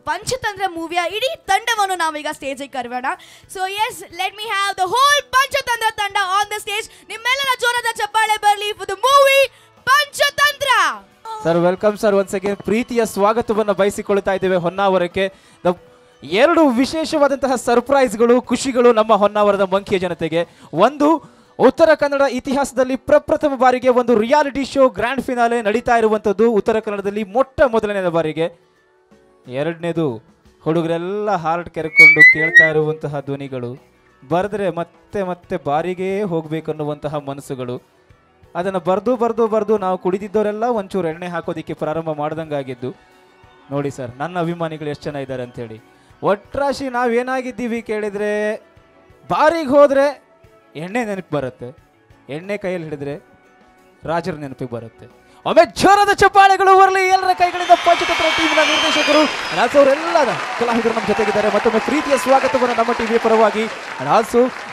ಪಂಚತಂತ್ರ ಮೂವಿಯ ಇಡೀ ತಂಡವನ್ನು ನಾವೀಗ ಸ್ಟೇಜಿಗೆ ಕರೆಯೋಣ. So yes, let me have the whole Panchatantra ತಂಡ ಆನ್ ದ ಸ್ಟೇಜ್. ನಿಮ್ಮೆಲ್ಲರ ಜೋರಾದ ಚಪ್ಪಾಳೆ ಬರಲಿ for the movie Panchatantra. Sir welcome sir, once again ಪ್ರೀತಿಯ ಸ್ವಾಗತವನ್ನು ಬಯಸಿಕೊಳ್ತಾ ಇದ್ದೇವೆ ಹೊನ್ನಾವರಕ್ಕೆ. ಎರಡು ವಿಶೇಷವಾದಂತಹ ಸರ್ಪ್ರೈಸ್ಗಳು, ಖುಷಿಗಳು ನಮ್ಮ ಹೊನ್ನಾವರದ ಮಂಕಿಯ ಜನತೆಗೆ. ಒಂದು, ಉತ್ತರ ಕನ್ನಡ ಇತಿಹಾಸದಲ್ಲಿ ಪ್ರಪ್ರಥಮ ಬಾರಿಗೆ ಒಂದು ರಿಯಾಲಿಟಿ ಶೋ ಗ್ರ್ಯಾಂಡ್ ಫಿನಾಲೆ ನಡೀತಾ ಇರುವಂಥದ್ದು ಉತ್ತರ ಕನ್ನಡದಲ್ಲಿ ಮೊದಲನೇ ಬಾರಿಗೆ. ಎರಡನೇದು, ಹುಡುಗರೆಲ್ಲ ಹಾರ್ಟ್ ಕೆರೆಕೊಂಡು ಕೇಳ್ತಾ ಇರುವಂತಹ ಧ್ವನಿಗಳು, ಬರೆದ್ರೆ ಮತ್ತೆ ಮತ್ತೆ ಬಾರಿಗೆ ಹೋಗ್ಬೇಕನ್ನುವಂತಹ ಮನಸ್ಸುಗಳು. ಅದನ್ನು ಬರೆದು ನಾವು ಕುಡಿದಿದ್ದವರೆಲ್ಲ ಒಂಚೂರು ಎಣ್ಣೆ ಹಾಕೋದಿಕ್ಕೆ ಪ್ರಾರಂಭ ಮಾಡ್ದಂಗಾಗಿದ್ದು. ನೋಡಿ ಸರ್, ನನ್ನ ಅಭಿಮಾನಿಗಳು ಎಷ್ಟು ಜನ ಇದ್ದಾರೆ ಅಂಥೇಳಿ. ಒಟ್ರಾಶಿ ನಾವೇನಾಗಿದ್ದೀವಿ ಕೇಳಿದರೆ, ಬಾರಿಗೆ ಹೋದರೆ ಎಣ್ಣೆ ನೆನಪು ಬರುತ್ತೆ, ಎಣ್ಣೆ ಕೈಯಲ್ಲಿ ಹಿಡಿದ್ರೆ ರಾಜರ ನೆನಪಿಗೆ ಬರುತ್ತೆ. ಒಮ್ಮೆ ಜೋರಾದ ಚಪ್ಪಾಳೆಗಳು ಬರಲಿ ಎಲ್ಲರ ಕೈಗಳಿಂದ. ಪಂಚತಂತ್ರ ಟೀಮಿನ ನಿರ್ದೇಶಕರು ಅವರೆಲ್ಲ ಕಲಾವಿದರು ನಮ್ಮ ಜೊತೆಗಿದ್ದಾರೆ. ಮತ್ತೊಮ್ಮೆ ಪ್ರೀತಿಯ ಸ್ವಾಗತವನ್ನು ನಮ್ಮ ಟಿವಿಯ ಪರವಾಗಿ.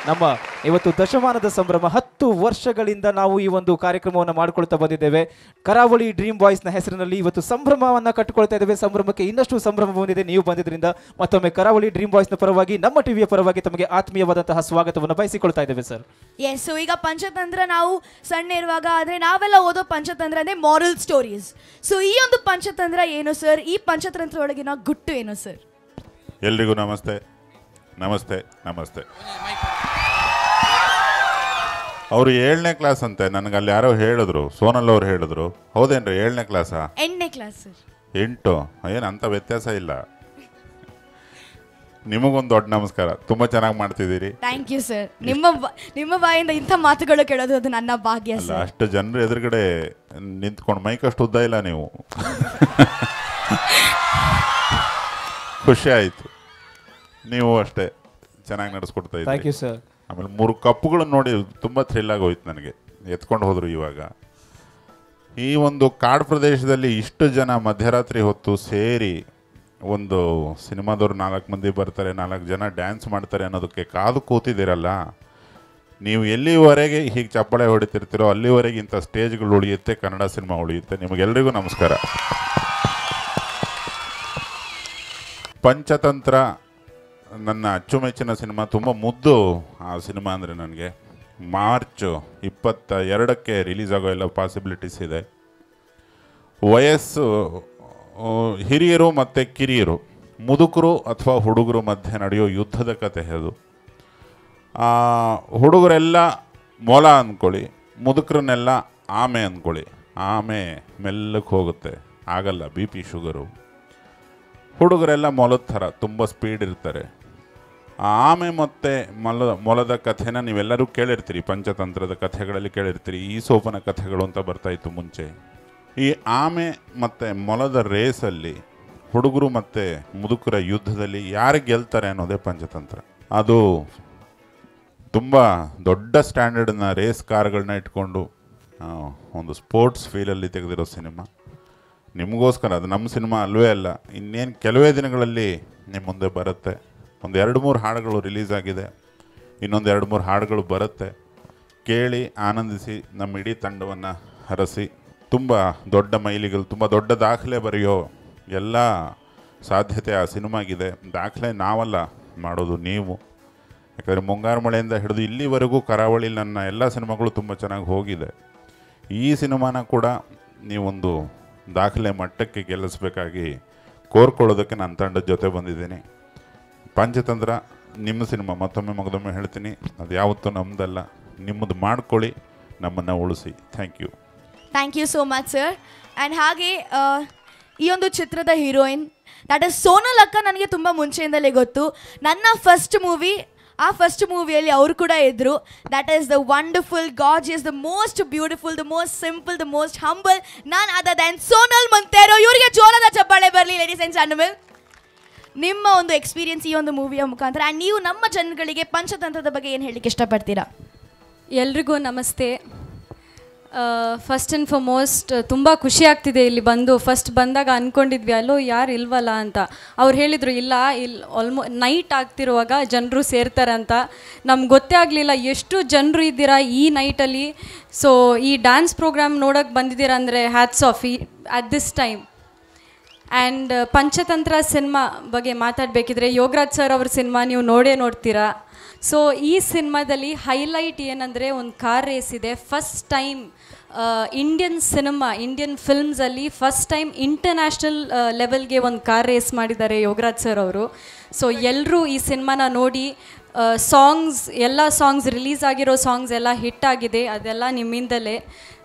ನಮ್ಮ ಇವತ್ತು ದಶಮಾನದ ಸಂಭ್ರಮ, 10 ವರ್ಷಗಳಿಂದ ನಾವು ಈ ಒಂದು ಕಾರ್ಯಕ್ರಮವನ್ನು ಮಾಡಿಕೊಳ್ತಾ ಬಂದಿದ್ದೇವೆ. ಕರಾವಳಿ ಡ್ರೀಮ್ ಬಾಯ್ಸ್ನ ಹೆಸರಿನಲ್ಲಿ ಇವತ್ತು ಸಂಭ್ರಮವನ್ನು ಕಟ್ಟಿಕೊಳ್ತಾ ಇದ್ದೇವೆ. ಸಂಭ್ರಮಕ್ಕೆ ಇನ್ನಷ್ಟು ಸಂಭ್ರಮ ಬಂದಿದೆ ನೀವು ಬಂದಿದ್ದರಿಂದ. ಮತ್ತೊಮ್ಮೆ ಕರಾವಳಿ ಡ್ರೀಮ್ ಬಾಯ್ಸ್ನ ಪರವಾಗಿ, ನಮ್ಮ ಟಿವಿಯ ಪರವಾಗಿ ತಮಗೆ ಆತ್ಮೀಯವಾದಂತಹ ಸ್ವಾಗತವನ್ನು ಬಯಸಿಕೊಳ್ತಾ ಇದ್ದೇವೆ ಸರ್. ಎಸ್, ಸೊ ಈಗ ಪಂಚತಂತ್ರ ನಾವು ಸಣ್ಣ ಇರುವಾಗ ಆದರೆ ನಾವೆಲ್ಲ ಓದೋ ಪಂಚತಂತ್ರ ಅಂದರೆ ಮಾರಲ್ ಸ್ಟೋರೀಸ್. ಸೊ ಈ ಒಂದು ಪಂಚತಂತ್ರ ಏನು ಸರ್? ಈ ಪಂಚತಂತ್ರ ಒಳಗಿನ ಗುಟ್ಟು ಏನು ಸರ್? ಎಲ್ರಿಗೂ ನಮಸ್ತೆ. ಅವರು 7ನೇ ಕ್ಲಾಸ್ ಅಂತೆ. ನನಗೆ ಅಲ್ಲಿ ಯಾರೋ ಹೇಳಿದ್ರು, ಸೋನಲ್ ಅವ್ರು ಹೇಳಿದ್ರು. ಹೌದೇನ್ರಿ? 7ನೇ ಕ್ಲಾಸಾ? 8ನೇ ಕ್ಲಾಸ್ ಸರ್. 8? ಏನು ಅಂತ ವ್ಯತ್ಯಾಸ ಇಲ್ಲ. ನಿಮಗೊಂದು ದೊಡ್ಡ ನಮಸ್ಕಾರ, ತುಂಬ ಚೆನ್ನಾಗಿ ಮಾಡ್ತಿದ್ದೀರಿ. Thank you sir. ನಿಮ್ಮ ಬಾಯಿಂದ ಇಂಥ ಮಾತುಗಳು ಕೇಳೋದು ಅದು ನನ್ನ ಭಾಗ್ಯ ಅಲ್ಲ, ಸರ್. ಅಷ್ಟು ಜನರು ಎದುರುಗಡೆ ನಿಂತ್ಕೊಂಡು ಮೈಕಷ್ಟು ಉದ್ದ ಇಲ್ಲ ನೀವು. ಖುಷಿ ಆಯಿತು. ನೀವು ಅಷ್ಟೇ ಚೆನ್ನಾಗಿ ನಡೆಸ್ಕೊಡ್ತಾ ಇದ್ದೀರಿ. ಆಮೇಲೆ 3 ಕಪ್ಪುಗಳನ್ನು ನೋಡಿ ತುಂಬ ಥ್ರಿಲ್ ಆಗಿ ಹೋಯ್ತು ನನಗೆ. ಎತ್ಕೊಂಡು ಹೋದರು. ಇವಾಗ ಈ ಒಂದು ಕಾಡು ಪ್ರದೇಶದಲ್ಲಿ ಇಷ್ಟು ಜನ ಮಧ್ಯರಾತ್ರಿ ಹೊತ್ತು ಸೇರಿ ಒಂದು ಸಿನಿಮಾದವ್ರು 4 ಮಂದಿ ಬರ್ತಾರೆ, 4 ಜನ ಡ್ಯಾನ್ಸ್ ಮಾಡ್ತಾರೆ ಅನ್ನೋದಕ್ಕೆ ಕಾದು ಕೂತಿದ್ದೀರಲ್ಲ. ನೀವು ಎಲ್ಲಿವರೆಗೆ ಹೀಗೆ ಚಪ್ಪಾಳೆ ಹೊಡಿತಿರ್ತೀರೋ ಅಲ್ಲಿವರೆಗೆ ಇಂಥ ಸ್ಟೇಜ್ಗಳು ಉಳಿಯುತ್ತೆ, ಕನ್ನಡ ಸಿನಿಮಾ ಉಳಿಯುತ್ತೆ. ನಿಮಗೆಲ್ಲರಿಗೂ ನಮಸ್ಕಾರ. ಪಂಚತಂತ್ರ ನನ್ನ ಅಚ್ಚುಮೆಚ್ಚಿನ ಸಿನಿಮಾ. ತುಂಬ ಮುದ್ದು ಆ ಸಿನಿಮಾ ಅಂದರೆ ನನಗೆ. ಮಾರ್ಚ್ 22ಕ್ಕೆ ರಿಲೀಸ್ ಆಗೋ ಎಲ್ಲ ಪಾಸಿಬಿಲಿಟೀಸ್ ಇದೆ. ವಯಸ್ಸು ಹಿರಿಯರು ಮತ್ತು ಕಿರಿಯರು, ಮುದುಕರು ಅಥವಾ ಹುಡುಗರು ಮಧ್ಯೆ ನಡೆಯೋ ಯುದ್ಧದ ಕತೆ ಅದು. ಹುಡುಗರೆಲ್ಲ ಮೊಲ ಅಂದ್ಕೊಳ್ಳಿ, ಮುದುಕರನ್ನೆಲ್ಲ ಆಮೆ ಅಂದ್ಕೊಳ್ಳಿ. ಆಮೆ ಮೆಲ್ಲಕ್ಕೆ ಹೋಗುತ್ತೆ, ಆಗಲ್ಲ. B P sugar. ಹುಡುಗರೆಲ್ಲ ಮೊಲದ ಥರ ತುಂಬ ಸ್ಪೀಡ್ ಇರ್ತಾರೆ. ಆ ಆಮೆ ಮತ್ತು ಮೊಲದ ಕಥೆನ ನೀವೆಲ್ಲರೂ ಕೇಳಿರ್ತೀರಿ, ಪಂಚತಂತ್ರದ ಕಥೆಗಳಲ್ಲಿ ಕೇಳಿರ್ತೀರಿ. ಈಸೋಪನ ಕಥೆಗಳು ಅಂತ ಬರ್ತಾಯಿತ್ತು ಮುಂಚೆ. ಈ ಆಮೆ ಮತ್ತು ಮೊಲದ ರೇಸಲ್ಲಿ ಹುಡುಗರು ಮತ್ತು ಮುದುಕರ ಯುದ್ಧದಲ್ಲಿ ಯಾರು ಗೆಲ್ತಾರೆ ಅನ್ನೋದೇ ಪಂಚತಂತ್ರ. ಅದು ತುಂಬ ದೊಡ್ಡ ಸ್ಟ್ಯಾಂಡರ್ಡ್ನ ರೇಸ್ ಕಾರ್ಗಳನ್ನ ಇಟ್ಕೊಂಡು ಒಂದು ಸ್ಪೋರ್ಟ್ಸ್ ಫೀಲಲ್ಲಿ ತೆಗೆದಿರೋ ಸಿನಿಮಾ. ನಿಮಗೋಸ್ಕರ, ಅದು ನಮ್ಮ ಸಿನಿಮಾ ಅಲ್ವೇ ಅಲ್ಲ, ಇನ್ನೇನು ಕೆಲವೇ ದಿನಗಳಲ್ಲಿ ನಿಮ್ಮ ಮುಂದೆ ಬರುತ್ತೆ. ಒಂದು 2-3 ಹಾಡುಗಳು ರಿಲೀಸ್ ಆಗಿದೆ, ಇನ್ನೊಂದು 2-3 ಹಾಡುಗಳು ಬರುತ್ತೆ. ಕೇಳಿ ಆನಂದಿಸಿ, ನಮ್ಮ ಇಡೀ ತಂಡವನ್ನು ಹರಸಿ. ತುಂಬ ದೊಡ್ಡ ಮೈಲಿಗಲ್, ತುಂಬ ದೊಡ್ಡ ದಾಖಲೆ ಬರೆಯೋ ಎಲ್ಲ ಸಾಧ್ಯತೆ ಆ ಸಿನಿಮಾಗಿದೆ. ದಾಖಲೆ ನಾವಲ್ಲ ಮಾಡೋದು, ನೀವು. ಯಾಕಂದರೆ ಮುಂಗಾರು ಮಳೆಯಿಂದ ಹಿಡಿದು ಇಲ್ಲಿವರೆಗೂ ಕರಾವಳಿ ನನ್ನ ಎಲ್ಲ ಸಿನಿಮಾಗಳು ತುಂಬ ಚೆನ್ನಾಗಿ ಹೋಗಿದೆ. ಈ ಸಿನಿಮಾನ ಕೂಡ ನೀವೊಂದು ದಾಖಲೆ ಮಟ್ಟಕ್ಕೆ ಗೆಲ್ಲಿಸ್ಬೇಕಾಗಿ ಕೋರ್ಕೊಳ್ಳೋದಕ್ಕೆ ನನ್ನ ತಂಡದ ಜೊತೆ ಬಂದಿದ್ದೀನಿ. ಪಂಚತಂತ್ರ ನಿಮ್ಮ ಸಿನಿಮಾ, ಮತ್ತೊಮ್ಮೆ ಮಗದೊಮ್ಮೆ ಹೇಳ್ತೀನಿ, ಅದು ಯಾವತ್ತೂ ನಮ್ಮದಲ್ಲ. ನಿಮ್ಮದು ಮಾಡ್ಕೊಳ್ಳಿ, ನಮ್ಮನ್ನು ಉಳಿಸಿ. Thank you. Thank you so much sir. And ಹಾಗೆ ಈ ಒಂದು ಚಿತ್ರದ ಹೀರೋಯಿನ್ ದಟ್ ಇಸ್ ಸೋನಲ್ ಅಕ್ಕ ನನಗೆ ತುಂಬ ಮುಂಚೆಯಿಂದಲೇ ಗೊತ್ತು. ನನ್ನ ಫಸ್ಟ್ ಮೂವಿ, ಆ ಫಸ್ಟ್ ಮೂವಿಯಲ್ಲಿ ಅವರು ಕೂಡ ಇದ್ದರು. That is the wonderful, gorgeous, the most beautiful, the most simple, the most humble, none other than Sonal Monteiro. ಇವರಿಗೆ ಜೋರದ ಚಪ್ಪಾಳೆ ಬರಲಿ ಲೇಡೀಸ್ ಆ್ಯಂಡ್ ಜೆಂಟಲ್ಮೆನ್. ನಿಮ್ಮ ಒಂದು ಎಕ್ಸ್ಪೀರಿಯನ್ಸ್ ಈ ಒಂದು ಮೂವಿಯ ಮುಖಾಂತರ, ಆ್ಯಂಡ್ ನೀವು ನಮ್ಮ ಜನಗಳಿಗೆ ಪಂಚತಂತ್ರದ ಬಗ್ಗೆ ಏನು ಹೇಳಲಿಕ್ಕೆ ಇಷ್ಟಪಡ್ತೀರಾ? ಎಲ್ರಿಗೂ ನಮಸ್ತೆ. ಫಸ್ಟ್ ಆ್ಯಂಡ್ ಫಾರ್ಮೋಸ್ಟ್ ತುಂಬ ಖುಷಿ ಆಗ್ತಿದೆ ಇಲ್ಲಿ ಬಂದು. ಫಸ್ಟ್ ಬಂದಾಗ ಅಂದ್ಕೊಂಡಿದ್ವಿ ಅಲ್ಲೋ ಯಾರು ಇಲ್ವಲ್ಲ ಅಂತ. ಅವ್ರು ಹೇಳಿದರು ಇಲ್ಲ, ಇಲ್ಲಿ ನೈಟ್ ಆಗ್ತಿರುವಾಗ ಜನರು ಸೇರ್ತಾರೆ ಅಂತ. ನಮ್ಗೆ ಗೊತ್ತೇ ಆಗಲಿಲ್ಲ ಎಷ್ಟು ಜನರು ಇದ್ದೀರಾ ಈ ನೈಟಲ್ಲಿ. ಸೊ ಈ ಡ್ಯಾನ್ಸ್ ಪ್ರೋಗ್ರಾಮ್ ನೋಡೋಕ್ಕೆ ಬಂದಿದ್ದೀರಾ ಅಂದರೆ hats off at this time. And Panchatantra cinema ಬಗ್ಗೆ ಮಾತಾಡಬೇಕಿದ್ರೆ ಯೋಗರಾಜ್ ಸರ್ ಅವ್ರ ಸಿನಿಮಾ ನೀವು ನೋಡ್ತೀರಾ. ಸೊ ಈ ಸಿನಿಮಾದಲ್ಲಿ ಹೈಲೈಟ್ ಏನಂದರೆ ಒಂದು ಕಾರ್ ರೇಸ್ ಇದೆ. ಫಸ್ಟ್ ಟೈಮ್ ಇಂಡಿಯನ್ ಫಿಲ್ಮ್ಸಲ್ಲಿ ಫಸ್ಟ್ ಟೈಮ್ ಇಂಟರ್ನ್ಯಾಷನಲ್ ಲೆವೆಲ್ಗೆ ಒಂದು ಕಾರ್ ರೇಸ್ ಮಾಡಿದ್ದಾರೆ ಯೋಗರಾಜ್ ಸರ್ ಅವರು. ಸೊ ಎಲ್ಲರೂ ಈ ಸಿನಿಮಾನ ನೋಡಿ. ಎಲ್ಲ ಸಾಂಗ್ಸ್ ರಿಲೀಸ್ ಆಗಿರೋ ಸಾಂಗ್ಸ್ ಎಲ್ಲ ಹಿಟ್ ಆಗಿದೆ, ಅದೆಲ್ಲ ನಿಮ್ಮಿಂದಲೇ.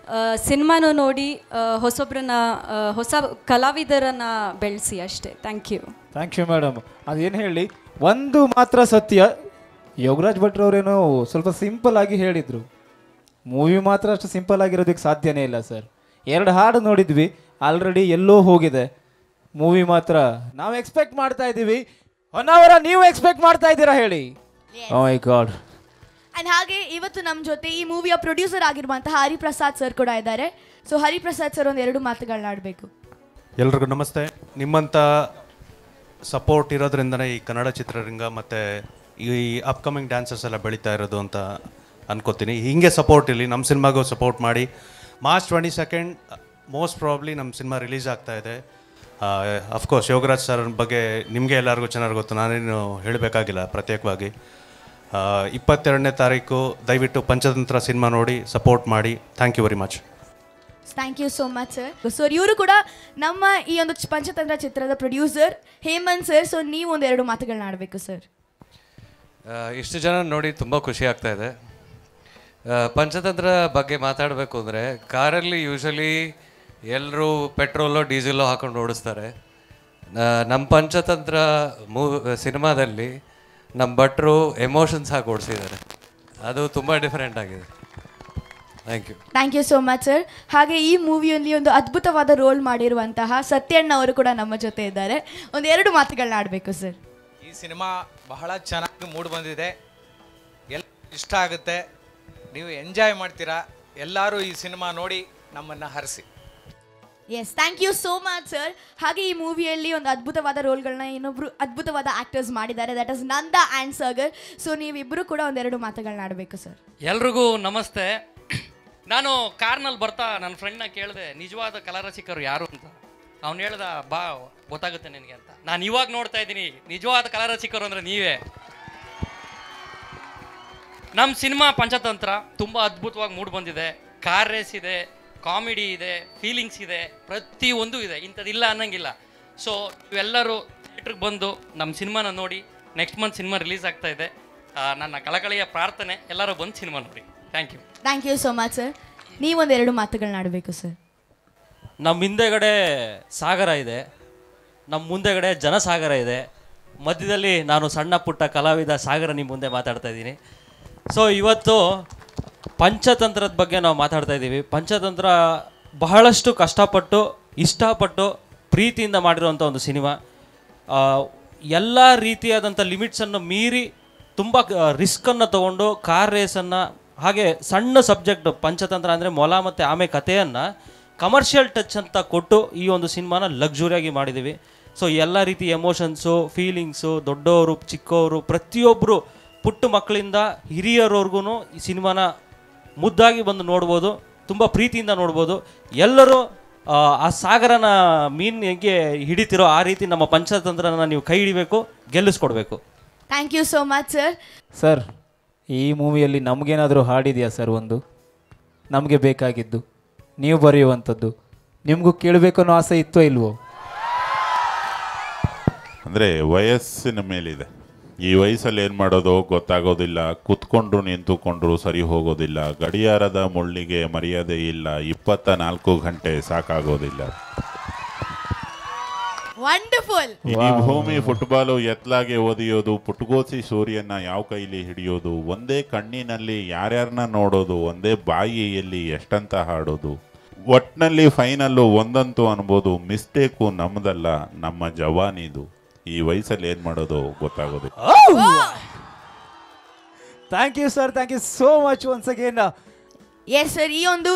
ಸಿನಿಮಾನು ನೋಡಿ ಹೊಸ ಕಲಾವಿದರನ್ನು ಬೆಳೆಸಿ ಅಷ್ಟೇ. Thank you madam. ಅದೇನು ಹೇಳಿ, ಒಂದು ಮಾತ್ರ ಸತ್ಯ, ಯೋಗರಾಜ್ ಭಟ್ರವರೇನೋ ಸ್ವಲ್ಪ ಸಿಂಪಲ್ ಆಗಿ ಹೇಳಿದರು. ಮೂವಿ ಮಾತ್ರ ಅಷ್ಟು ಸಿಂಪಲ್ ಆಗಿರೋದಕ್ಕೆ ಸಾಧ್ಯನೇ ಇಲ್ಲ ಸರ್. 2 ಹಾಡು ನೋಡಿದ್ವಿ, ಆಲ್ರೆಡಿ ಎಲ್ಲೋ ಹೋಗಿದೆ. ಮೂವಿ ಮಾತ್ರ ನಾವು ಎಕ್ಸ್ಪೆಕ್ಟ್ ಮಾಡ್ತಾ ಇದ್ದೀವಿ. ಹೊನ್ನಾವರ ನೀವು ಎಕ್ಸ್ಪೆಕ್ಟ್ ಮಾಡ್ತಾ ಇದ್ದೀರಾ ಹೇಳಿ? ಓ ಮೈ ಗಾಡ್. ಆ್ಯಂಡ್ ಹಾಗೆ ಇವತ್ತು ನಮ್ಮ ಜೊತೆ ಈ ಮೂವಿಯ ಪ್ರೊಡ್ಯೂಸರ್ ಆಗಿರುವಂತಹ ಹರಿಪ್ರಸಾದ್ ಸರ್ ಕೂಡ ಇದ್ದಾರೆ. ಸೊ ಹರಿಪ್ರಸಾದ್ ಸರ್ 2 ಮಾತುಗಳನ್ನ ಆಡಬೇಕು. ಎಲ್ರಿಗೂ ನಮಸ್ತೆ. ನಿಮ್ಮಂಥ ಸಪೋರ್ಟ್ ಇರೋದ್ರಿಂದನೇ ಈ ಕನ್ನಡ ಚಿತ್ರರಂಗ ಮತ್ತು ಈ ಅಪ್ಕಮಿಂಗ್ ಡ್ಯಾನ್ಸರ್ಸ್ ಎಲ್ಲ ಬೆಳೀತಾ ಇರೋದು ಅಂತ ಅನ್ಕೋತೀನಿ. ಹೀಗೆ ಸಪೋರ್ಟ್ ಇಲ್ಲಿ ನಮ್ಮ ಸಿನಿಮಾಗೂ ಸಪೋರ್ಟ್ ಮಾಡಿ. ಮಾರ್ಚ್ 22 ಮೋಸ್ಟ್ ಪ್ರಾಬ್ಲಿ ನಮ್ಮ ಸಿನಿಮಾ ರಿಲೀಸ್ ಆಗ್ತಾ ಇದೆ. ಅಫ್ಕೋರ್ಸ್ ಯೋಗರಾಜ್ ಸರ್ ಬಗ್ಗೆ ನಿಮಗೆ ಎಲ್ಲರಿಗೂ ಚೆನ್ನಾಗಿ ಗೊತ್ತು, ನಾನೇನು ಹೇಳಬೇಕಾಗಿಲ್ಲ ಪ್ರತ್ಯೇಕವಾಗಿ. 22ನೇ ತಾರೀಕು ದಯವಿಟ್ಟು ಪಂಚತಂತ್ರ ಸಿನಿಮಾ ನೋಡಿ ಸಪೋರ್ಟ್ ಮಾಡಿ. Thank you very much. Thank you so much sir. Sir ಇವರು ಕೂಡ ನಮ್ಮ ಈ ಒಂದು ಪಂಚತಂತ್ರ ಚಿತ್ರದ ಪ್ರೊಡ್ಯೂಸರ್ ಹೇಮಂತ್ ಸರ್. ಸೊ ನೀವು 2 ಮಾತುಗಳನ್ನ ಆಡಬೇಕು ಸರ್. ಇಷ್ಟು ಜನ ನೋಡಿ ತುಂಬ ಖುಷಿ ಆಗ್ತಾ ಇದೆ. ಪಂಚತಂತ್ರ ಬಗ್ಗೆ ಮಾತಾಡಬೇಕು ಅಂದರೆ, ಕಾರಲ್ಲಿ ಯೂಶಲಿ ಎಲ್ಲರೂ ಪೆಟ್ರೋಲೋ ಡೀಸೆಲೋ ಹಾಕೊಂಡು ಓಡಿಸ್ತಾರೆ. ನಮ್ಮ ಪಂಚತಂತ್ರ ಸಿನಿಮಾದಲ್ಲಿ ನಮ್ಮ ಭಟ್ರು ಎಮೋಷನ್ಸ್ ಹಾಕಿ ಓಡಿಸಿದ್ದಾರೆ. ಅದು ತುಂಬ ಡಿಫರೆಂಟ್ ಆಗಿದೆ. Thank you so much sir. ಹಾಗೆ ಈ ಮೂವಿಯಲ್ಲಿ ಒಂದು ಅದ್ಭುತವಾದ ರೋಲ್ ಮಾಡಿರುವಂತಹ ಸತ್ಯಣ್ಣ ಅವರು ಕೂಡ ನಮ್ಮ ಜೊತೆ ಇದ್ದಾರೆ. 2 ಮಾತುಗಳನ್ನ ಆಡಬೇಕು ಸರ್. ಈ ಸಿನಿಮಾ ಬಹಳ ಚೆನ್ನಾಗಿ ಮೂಡ್ ಬಂದಿದೆ, ಎಲ್ಲ ಇಷ್ಟ ಆಗುತ್ತೆ, ನೀವು ಎಂಜಾಯ್ ಮಾಡ್ತೀರಾ. ಎಲ್ಲರೂ ಈ ಸಿನಿಮಾ ನೋಡಿ ನಮ್ಮನ್ನು ಹರಿಸಿ. Yes, thank you so much sir. ಹಾಗೆ ಈ ಮೂವಿಯಲ್ಲಿ ಒಂದು ಅದ್ಭುತವಾದ ರೋಲ್ಗಳನ್ನ ಇನ್ನೊಬ್ರು ಅದ್ಭುತವಾದ ಆಕ್ಟರ್ಸ್ ಮಾಡಿದ್ದಾರೆ, that is Nanda and Sagar. So ನೀವಿಬ್ಬರು ಕೂಡ 2 ಮಾತುಗಳನ್ನ ಆಡಬೇಕು ಸರ್. ಎಲ್ರಿಗೂ ನಮಸ್ತೆ. ನಾನು ಕಾರ್ನಲ್ಲಿ ಬರ್ತಾ ನನ್ನ ಫ್ರೆಂಡ್ನ ಕೇಳಿದೆ ನಿಜವಾದ ಕಲಾರಸಿಕರು ಯಾರು ಅಂತ. ಅವ್ನು ಹೇಳ್ದ ಬಾ ಗೊತ್ತಾಗುತ್ತೆ ನಿನಗೆ ಅಂತ. ನಾನು ಇವಾಗ ನೋಡ್ತಾ ಇದ್ದೀನಿ ನಿಜವಾದ ಕಲಾರಸಿಕರು ಅಂದರೆ ನೀವೇ. ನಮ್ಮ ಸಿನಿಮಾ ಪಂಚತಂತ್ರ ತುಂಬ ಅದ್ಭುತವಾಗಿ ಮೂಡ್ ಬಂದಿದೆ. ಕಾರ್ ರೇಸ್ ಇದೆ, ಕಾಮಿಡಿ ಇದೆ, ಫೀಲಿಂಗ್ಸ್ ಇದೆ, ಪ್ರತಿಯೊಂದು ಇದೆ, ಇಂಥದ್ದಿಲ್ಲ ಅನ್ನಂಗಿಲ್ಲ. ಸೊ ಇವೆಲ್ಲರೂ ಥಿಯೇಟ್ರಿಗೆ ಬಂದು ನಮ್ಮ ಸಿನಿಮಾನ ನೋಡಿ. ನೆಕ್ಸ್ಟ್ ಮಂತ್ ಸಿನಿಮಾ ರಿಲೀಸ್ ಆಗ್ತಾ ಇದೆ. ನನ್ನ ಕಳಕಳಿಯ ಪ್ರಾರ್ಥನೆ, ಎಲ್ಲರೂ ಬಂದು ಸಿನಿಮಾ ನೋಡಿ. Thank you. Thank you so much sir. ನೀವು 2 ಮಾತುಗಳನ್ನ ಆಡಬೇಕು ಸರ್. ನಮ್ಮ ಹಿಂದೆಗಡೆ ಸಾಗರ ಇದೆ, ನಮ್ಮ ಮುಂದೆಗಡೆ ಜನಸಾಗರ ಇದೆ, ಮಧ್ಯದಲ್ಲಿ ನಾನು ಸಣ್ಣ ಪುಟ್ಟ ಕಲಾವಿದ ಸಾಗರ ನಿಮ್ಮ ಮುಂದೆ ಮಾತಾಡ್ತಾ ಇದ್ದೀನಿ. ಸೊ ಇವತ್ತು ಪಂಚತಂತ್ರದ ಬಗ್ಗೆ ನಾವು ಮಾತಾಡ್ತಾ ಇದ್ದೀವಿ. ಪಂಚತಂತ್ರ ಬಹಳಷ್ಟು ಕಷ್ಟಪಟ್ಟು ಇಷ್ಟಪಟ್ಟು ಪ್ರೀತಿಯಿಂದ ಮಾಡಿರುವಂಥ ಒಂದು ಸಿನಿಮಾ. ಎಲ್ಲ ರೀತಿಯಾದಂಥ ಲಿಮಿಟ್ಸನ್ನು ಮೀರಿ ತುಂಬ ರಿಸ್ಕನ್ನು ತೊಗೊಂಡು ಕಾರ್ ರೇಸನ್ನು, ಹಾಗೆ ಸಣ್ಣ ಸಬ್ಜೆಕ್ಟ್ ಪಂಚತಂತ್ರ ಅಂದರೆ ಮೊಲ ಮತ್ತು ಆಮೆ ಕಥೆಯನ್ನು ಕಮರ್ಷಿಯಲ್ ಟಚ್ ಅಂತ ಕೊಟ್ಟು ಈ ಒಂದು ಸಿನಿಮಾನ ಲಕ್ಸುರಿಯಾಗಿ ಮಾಡಿದ್ದೀವಿ. ಸೊ ಎಲ್ಲ ರೀತಿ ಎಮೋಷನ್ಸು, ಫೀಲಿಂಗ್ಸು, ದೊಡ್ಡವರು ಚಿಕ್ಕವರು ಪ್ರತಿಯೊಬ್ಬರು ಪುಟ್ಟ ಮಕ್ಕಳಿಂದ ಹಿರಿಯರವರೆಗೂ ಈ ಸಿನಿಮಾನ ಮುದ್ದಾಗಿ ಬಂದು ನೋಡ್ಬೋದು, ತುಂಬ ಪ್ರೀತಿಯಿಂದ ನೋಡ್ಬೋದು. ಎಲ್ಲರೂ ಆ ಸಾಗರನ ಮೀನು ಹೇಗೆ ಹಿಡಿತಿರೋ ಆ ರೀತಿ ನಮ್ಮ ಪಂಚತಂತ್ರನ ನೀವು ಕೈ ಹಿಡಿಬೇಕು, ಗೆಲ್ಲಿಸ್ಕೊಡ್ಬೇಕು. Thank you so much sir. Sir, ಈ ಮೂವಿಯಲ್ಲಿ ನಮಗೇನಾದರೂ ಹಾಡಿದೆಯಾ ಸರ್? ಒಂದು ನಮಗೆ ಬೇಕಾಗಿದ್ದು ನೀವು ಬರೆಯುವಂಥದ್ದು ನಿಮಗೂ ಕೇಳಬೇಕು ಅನ್ನೋ ಆಸೆ ಇತ್ತೋ ಇಲ್ವೋ? ಅಂದರೆ ವಯಸ್ಸಿನ ಮೇಲಿದೆ. ಈ ವಯಸ್ಸಲ್ಲಿ ಏನು ಮಾಡೋದು ಗೊತ್ತಾಗೋದಿಲ್ಲ, ಕೂತ್ಕೊಂಡ್ರು ನಿಂತುಕೊಂಡ್ರು ಸರಿ ಹೋಗೋದಿಲ್ಲ, ಗಡಿಯಾರದ ಮುಳ್ಳಿಗೆ ಮರ್ಯಾದೆ ಇಲ್ಲ, 24 ಗಂಟೆ ಸಾಕಾಗೋದಿಲ್ಲ. ವಂಡರ್ಫುಲ್. ಈ ಭೂಮಿ ಫುಟ್ಬಾಲು ಎತ್ಲಾಗೆ ಒದಿಯೋದು, ಪುಟ್ಗೋಸಿ ಸೂರ್ಯನ ಯಾವ ಕೈಲಿ ಹಿಡಿಯೋದು, ಒಂದೇ ಕಣ್ಣಿನಲ್ಲಿ ಯಾರ್ಯಾರನ್ನ ನೋಡೋದು, ಒಂದೇ ಬಾಯಿಯಲ್ಲಿ ಎಷ್ಟಂತ ಹಾಡೋದು, ಒಟ್ನಲ್ಲಿ ಫೈನಲ್ಲು ಒಂದಂತೂ ಅನ್ಬೋದು, ಮಿಸ್ಟೇಕು ನಮ್ಮದಲ್ಲ ನಮ್ಮ ಜವಾನಿದು. ಈ ವಯಸ್ಸಲ್ಲಿ ಏನು ಮಾಡೋದು ಗೊತ್ತಾಗೋದು. Thank you sir, thank you so much once again. Yes sir, ಈ ಒಂದು